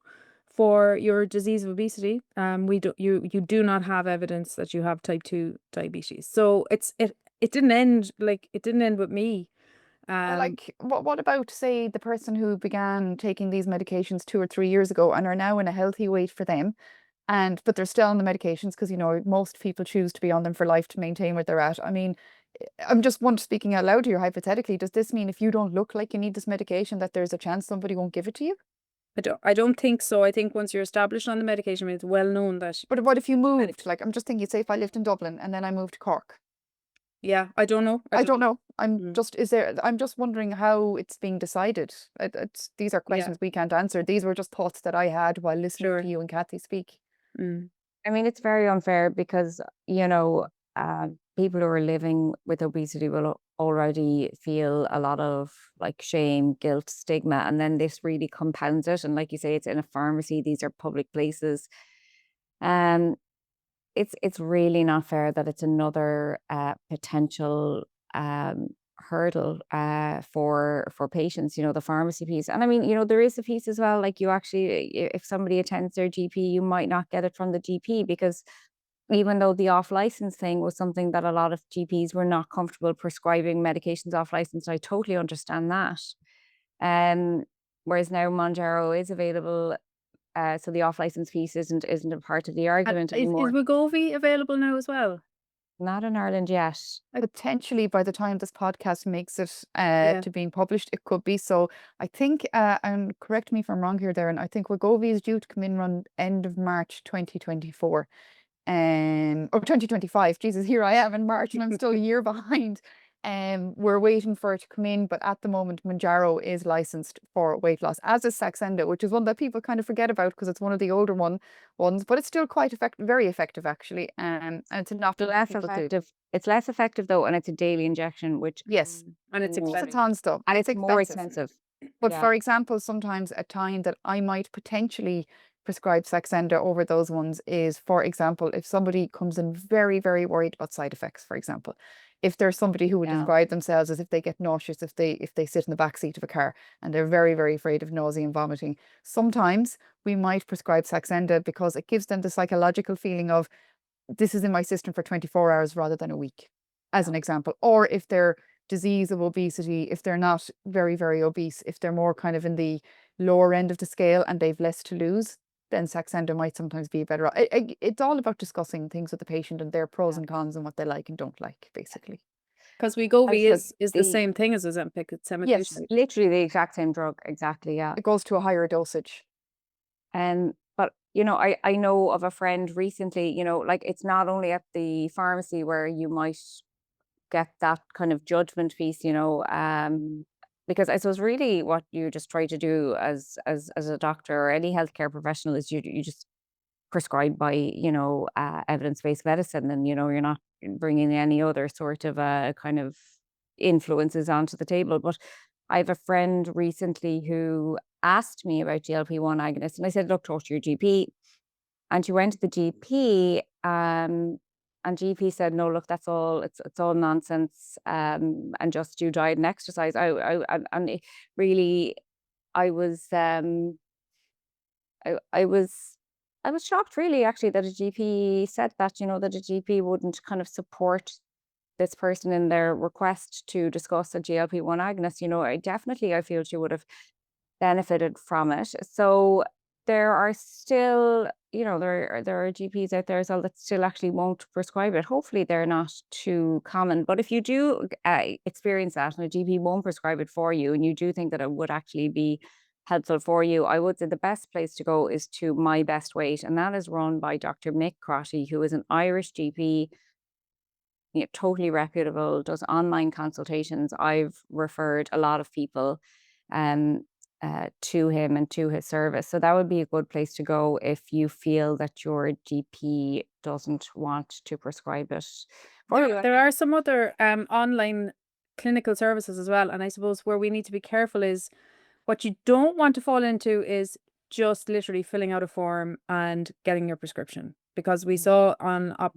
for your disease of obesity. You do not have evidence that you have type 2 diabetes. So it didn't end with me. Like, what about, say, the person who began taking these medications 2 or 3 years ago and are now in a healthy weight for them, but they're still on the medications because, you know, most people choose to be on them for life to maintain where they're at. I mean, I'm just speaking out loud here, hypothetically, does this mean if you don't look like you need this medication that there's a chance somebody won't give it to you? I don't think so. I think once you're established on the medication, it's well known that, But what if you moved? Like, I'm just thinking, say if I lived in Dublin and then I moved to Cork. yeah, I don't know. I don't know. Mm. I'm just wondering how it's being decided. These are Yeah, questions we can't answer. These were just thoughts that I had while listening sure. to you and Cathy speak. Mm. I mean, it's very unfair because, you know, people who are living with obesity will already feel a lot of like shame, guilt, stigma, and then this really compounds it. And like you say, it's in a pharmacy, these are public places. Um, it's really not fair that it's another potential hurdle for patients, you know, the pharmacy piece. And I mean, you know, there is a piece as well, like you actually, if somebody attends their GP, you might not get it from the GP because even though the off license thing was something that a lot of GPs were not comfortable prescribing medications off license, I totally understand that. Um, Whereas now Monjouro is available, so the off license piece isn't a part of the argument Is anymore. Wegovy available now as well? Not in Ireland yet. Potentially by the time this podcast makes it Yeah. to being published, it could be. So I think, and correct me if I'm wrong here, Darren, I think Wegovy is due to come in around end of March 2024. Or 2025. Jesus, here I am in March and I'm still a year behind. We're waiting for it to come in, but at the moment, Monjouro is licensed for weight loss, as is Saxenda, which is one that people kind of forget about because it's one of the older ones, but it's still quite very effective actually. And it's enough for Less people to. effective. It's less effective though, and it's a daily injection, which Yes, And it's plus expensive. it's on stuff, and it's more expensive. expensive. But Yeah. for example, sometimes a time that I might potentially prescribe Saxenda over those ones is, for example, if somebody comes in very, very worried about side effects, for example. If there's somebody who would Yeah. describe themselves as if they get nauseous if they sit in the back seat of a car and they're very, very afraid of nausea and vomiting, sometimes we might prescribe Saxenda because it gives them the psychological feeling of this is in my system for 24 hours rather than a week, as an example. Or if they're disease of obesity, if they're not very, very obese, if they're more kind of in the lower end of the scale and they've less to lose, then Saxenda might sometimes be better. It's all about discussing things with the patient and their pros Yeah. and cons and what they like and don't like, basically. Because I Wegovy suppose is the same thing as Ozempic. It's Yes, semaglutide. literally the exact same drug. Exactly. Yeah. it goes to a higher dosage. But I know of a friend recently, like it's not only at the pharmacy where you might get that kind of judgment piece, because I suppose really what you just try to do as a doctor or any healthcare professional is you just prescribe by, evidence-based medicine, and you're not bringing any other sort of kind of influences onto the table. But I have a friend recently who asked me about GLP-1 agonists, and I said, look, talk to your GP. And she went to the GP, and GP said, no, look, that's all, it's all nonsense, and just do diet and exercise. And really, I was, I was, I was shocked, really, actually, that a GP said that, that a GP wouldn't kind of support this person in their request to discuss a GLP-1 agonist. I feel she would have benefited from it. So there are still, there are GPs out there as well that still actually won't prescribe it. Hopefully they're not too common. But if you do experience that and a GP won't prescribe it for you, and you do think that it would actually be helpful for you, I would say the best place to go is to My Best Weight, and that is run by Dr. Mick Crotty, who is an Irish GP, totally reputable, does online consultations. I've referred a lot of people um, to him and to his service. So that would be a good place to go if you feel that your GP doesn't want to prescribe it for you. There are some other online clinical services as well. And I suppose where we need to be careful is what you don't want to fall into is just literally filling out a form and getting your prescription. Because we saw on I was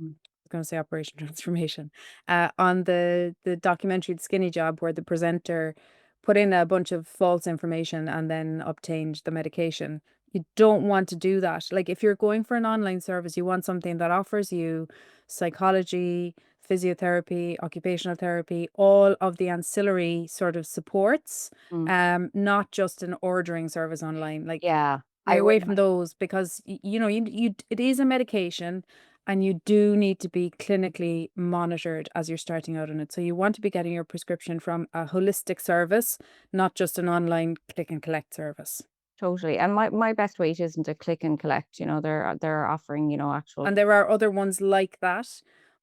going to say Operation Transformation, on the documentary The Skinny Job, where the presenter put in a bunch of false information and then obtained the medication. You don't want to do that. Like, if you're going for an online service, you want something that offers you psychology, physiotherapy, occupational therapy, all of the ancillary sort of supports, not just an ordering service online. Like, Yeah, stay I away would. from those, because it is a medication, and you do need to be clinically monitored as you're starting out on it. So you want to be getting your prescription from a holistic service, not just an online click and collect service. Totally. And my best weight isn't a click and collect. They're offering, actual. And there are other ones like that,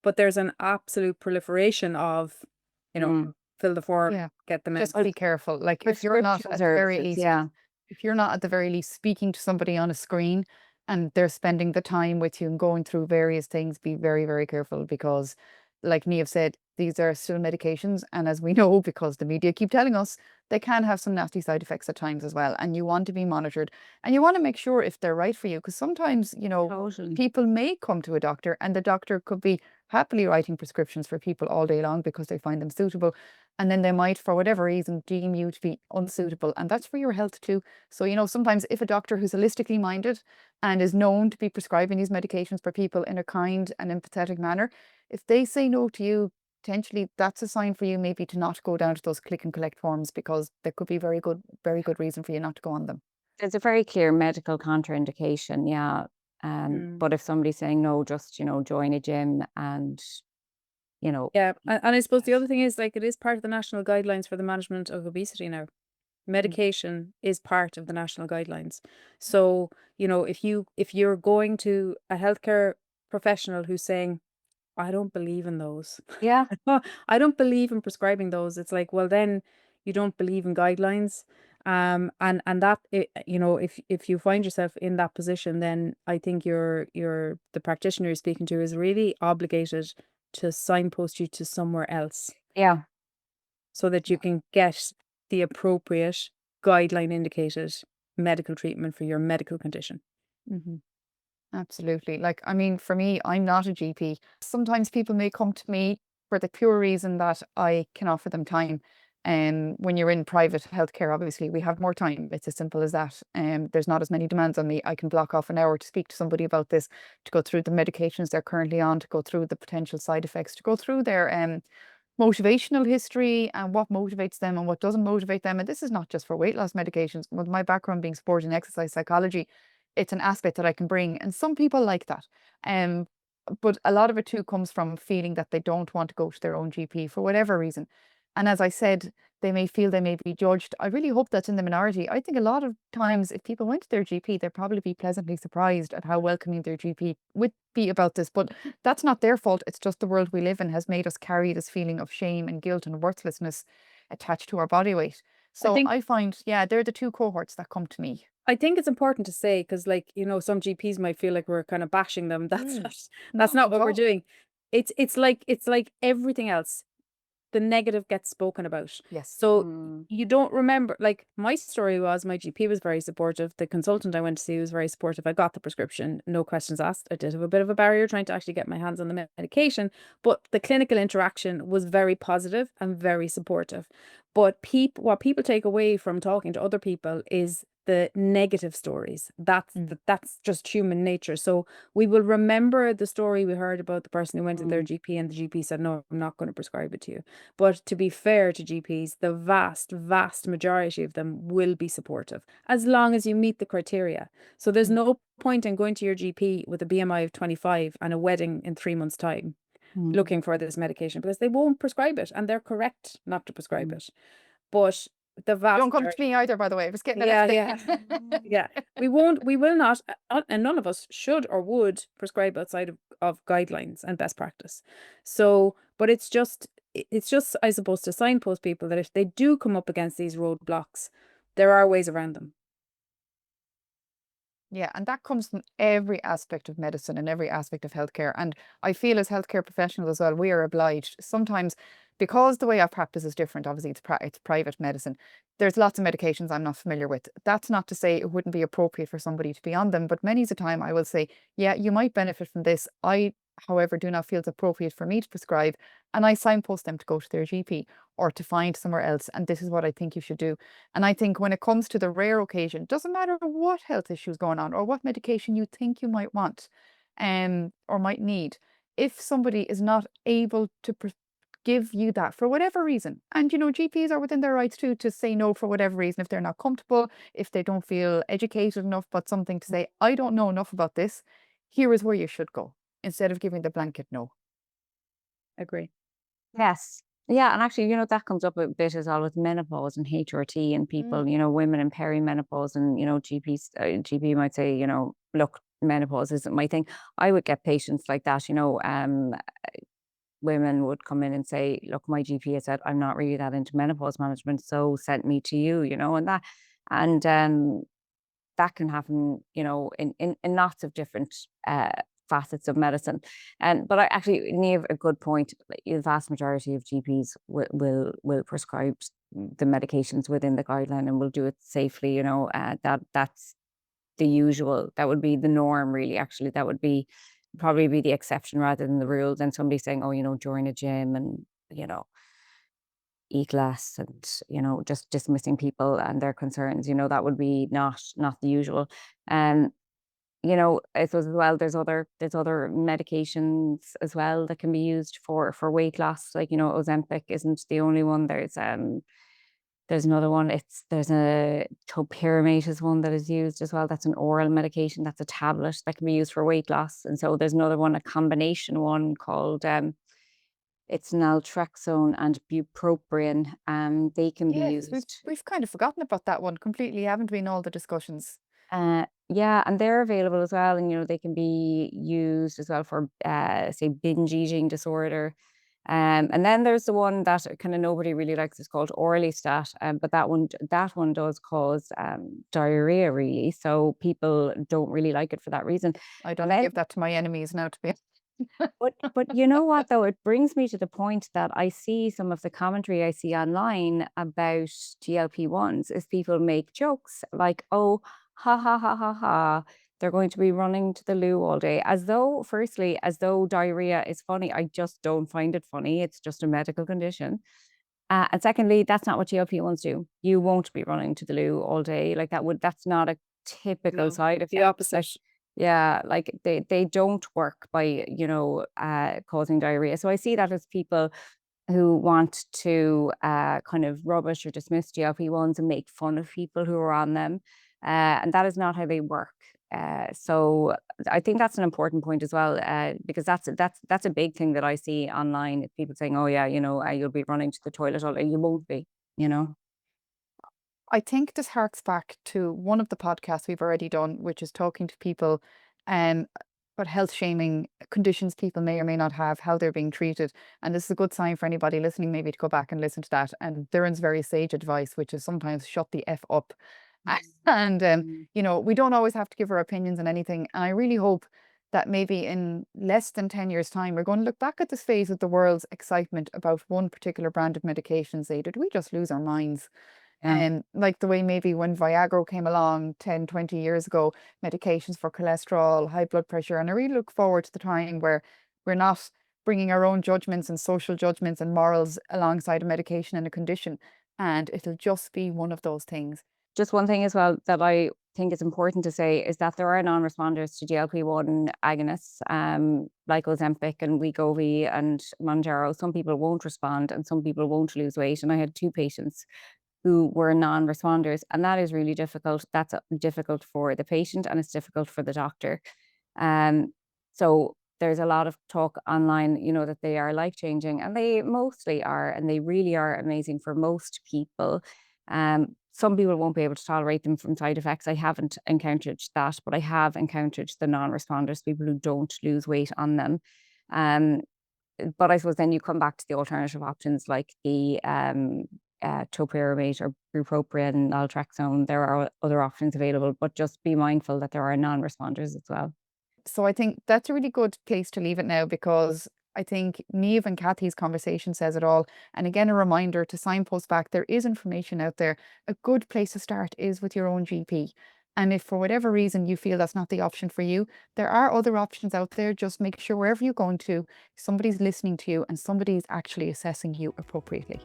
but there's an absolute proliferation of, fill the form, Yeah. get the Just meds. be careful. Like if you're not Prescription at the very services, least, yeah. if you're not at the very least speaking to somebody on a screen and they're spending the time with you and going through various things, be very, very careful because, like Niamh said, these are still medications. And as we know, because the media keep telling us, they can have some nasty side effects at times as well. And you want to be monitored and you want to make sure if they're right for you. Because sometimes, Totally. people may come to a doctor and the doctor could be happily writing prescriptions for people all day long because they find them suitable. And then they might, for whatever reason, deem you to be unsuitable. And that's for your health too. So, sometimes if a doctor who's holistically minded and is known to be prescribing these medications for people in a kind and empathetic manner, if they say no to you, potentially that's a sign for you maybe to not go down to those click and collect forms because there could be very good reason for you not to go on them. There's a very clear medical contraindication, yeah. But if somebody's saying no, just, join a gym and, Yeah, and I suppose the other thing is, like, it is part of the national guidelines for the management of obesity now. Medication is part of the national guidelines. So, if you're going to a healthcare professional who's saying, I don't believe in those. yeah, I don't believe in prescribing those. It's like, well, then you don't believe in guidelines. And that, if you find yourself in that position, then I think the practitioner you're speaking to is really obligated to signpost you to somewhere else yeah. so that you can get the appropriate guideline indicated medical treatment for your medical condition. Mm-hmm. Absolutely. Like, I mean, for me, I'm not a GP. Sometimes people may come to me for the pure reason that I can offer them time. And when you're in private healthcare, obviously, we have more time. It's as simple as that. There's not as many demands on me. I can block off an hour to speak to somebody about this, to go through the medications they're currently on, to go through the potential side effects, to go through their motivational history and what motivates them and what doesn't motivate them. And this is not just for weight loss medications. With my background being sport and exercise psychology, it's an aspect that I can bring. And some people like that. But a lot of it too comes from feeling that they don't want to go to their own GP for whatever reason. And as I said, they may feel they may be judged. I really hope that's in the minority. I think a lot of times if people went to their GP, they'd probably be pleasantly surprised at how welcoming their GP would be about this. But that's not their fault. It's just the world we live in has made us carry this feeling of shame and guilt and worthlessness attached to our body weight. So think- I find, yeah, they're the two cohorts that come to me. I think it's important to say, because like, you know, some GPs might feel like we're kind of bashing them. That's Mm. that's Not not at what we're all. doing. It's like everything else. The negative gets spoken about. Yes. So Mm. you don't remember, like my story was my GP was very supportive. The consultant I went to see was very supportive. I got the prescription, no questions asked. I did have a bit of a barrier trying to actually get my hands on the medication, but the clinical interaction was very positive and very supportive. But what people take away from talking to other people is the negative stories. That's just human nature. So we will remember the story we heard about the person who went to their GP and the GP said, no, I'm not going to prescribe it to you. But to be fair to GPs, the vast, vast majority of them will be supportive as long as you meet the criteria. So there's no point in going to your GP with a BMI of 25 and a wedding in 3 months' time looking for this medication, because they won't prescribe it, and they're correct not to prescribe it. But the vast Don't come to majority, me either, by the way. I was getting yeah, we will not, and none of us should or would prescribe outside of guidelines and best practice. So, but it's just, I suppose, to signpost people that if they do come up against these roadblocks, there are ways around them. Yeah, and that comes from every aspect of medicine and every aspect of healthcare. And I feel as healthcare professionals as well, we are obliged sometimes, because the way our practice is different. Obviously, it's private medicine. There's lots of medications I'm not familiar with. That's not to say it wouldn't be appropriate for somebody to be on them, but many a time I will say, yeah, you might benefit from this. I, however, do not feel it's appropriate for me to prescribe, and I signpost them to go to their GP or to find somewhere else. And this is what I think you should do. And I think when it comes to the rare occasion, doesn't matter what health issues going on or what medication you think you might want, or might need, if somebody is not able to give you that for whatever reason, and GPs are within their rights too to say no for whatever reason, if they're not comfortable, if they don't feel educated enough, but something to say, I don't know enough about this, here is where you should go, instead of giving the blanket no. Agree. Yes. Yeah, and actually, that comes up a bit as well with menopause and HRT and people, women in perimenopause, and GP might say, look, menopause isn't my thing. I would get patients like that, women would come in and say, look, my GP has said I'm not really that into menopause management, so sent me to you, and that can happen, in lots of different facets of medicine. But I actually, Niamh, a good point. The vast majority of GPs will prescribe the medications within the guideline and will do it safely. That's the usual. That would be the norm, really. Actually, that would probably be the exception rather than the rule. Then somebody saying, oh, join a gym and eat less, and just dismissing people and their concerns, that would be not the usual. I suppose as well, there's other medications as well that can be used for weight loss. Like, Ozempic isn't the only one. There's another one. There's a topiramate is one that is used as well. That's an oral medication. That's a tablet that can be used for weight loss. And so there's another one, a combination one called it's naltrexone and bupropion. They can be Yes, used. we've kind of forgotten about that one completely, haven't we, in all the discussions? Yeah, and they're available as well, and they can be used as well for say binge eating disorder. And then there's the one that kind of nobody really likes. It's called Orlistat, but that one does cause diarrhea, really. So people don't really like it for that reason. I don't then- give that to my enemies now, to be But you know what though? It brings me to the point that I see some of the commentary I see online about GLP-1s is people make jokes like, oh, ha ha ha ha ha. They're going to be running to the loo all day. As though, firstly, as though diarrhea is funny. I just don't find it funny. It's just a medical condition. And secondly, that's not what GLP-1s do. You won't be running to the loo all day. Like that's not a typical No, side the effect. opposite. Yeah, like they don't work by, causing diarrhea. So I see that as people who want to kind of rubbish or dismiss GLP-1s and make fun of people who are on them. And that is not how they work. So I think that's an important point as well, because that's a big thing that I see online. People saying, "Oh yeah, you'll be running to the toilet all day." You won't be, you know. I think this harks back to one of the podcasts we've already done, which is talking to people um, about health shaming conditions people may or may not have, how they're being treated. And this is a good sign for anybody listening, maybe to go back and listen to that. And Doireann's very sage advice, which is sometimes shut the F up. And, we don't always have to give our opinions on anything. And I really hope that maybe in less than 10 years' time, we're going to look back at this phase of the world's excitement about one particular brand of medication and say, did we just lose our minds? Yeah. Like the way maybe when Viagra came along 10, 20 years ago, medications for cholesterol, high blood pressure. And I really look forward to the time where we're not bringing our own judgments and social judgments and morals alongside a medication and a condition. And it'll just be one of those things. Just one thing as well that I think is important to say is that there are non-responders to GLP-1 agonists, like Ozempic and Wegovy and Monjouro. Some people won't respond and some people won't lose weight. And I had 2 patients who were non-responders, and that is really difficult. That's difficult for the patient and it's difficult for the doctor. So there's a lot of talk online, that they are life-changing, and they mostly are, and they really are amazing for most people. Some people won't be able to tolerate them from side effects. I haven't encountered that, but I have encountered the non-responders, people who don't lose weight on them. Um, but I suppose then you come back to the alternative options like the topiramate or bupropion, naltrexone. There are other options available, but just be mindful that there are non-responders as well. So I think that's a really good place to leave it now, because I think Niamh and Cathy's conversation says it all. And again, a reminder to signpost back, there is information out there. A good place to start is with your own GP. And if for whatever reason you feel that's not the option for you, there are other options out there. Just make sure wherever you're going to, somebody's listening to you and somebody's actually assessing you appropriately.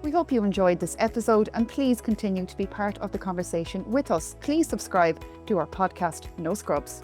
We hope you enjoyed this episode, and please continue to be part of the conversation with us. Please subscribe to our podcast, No Scrubs.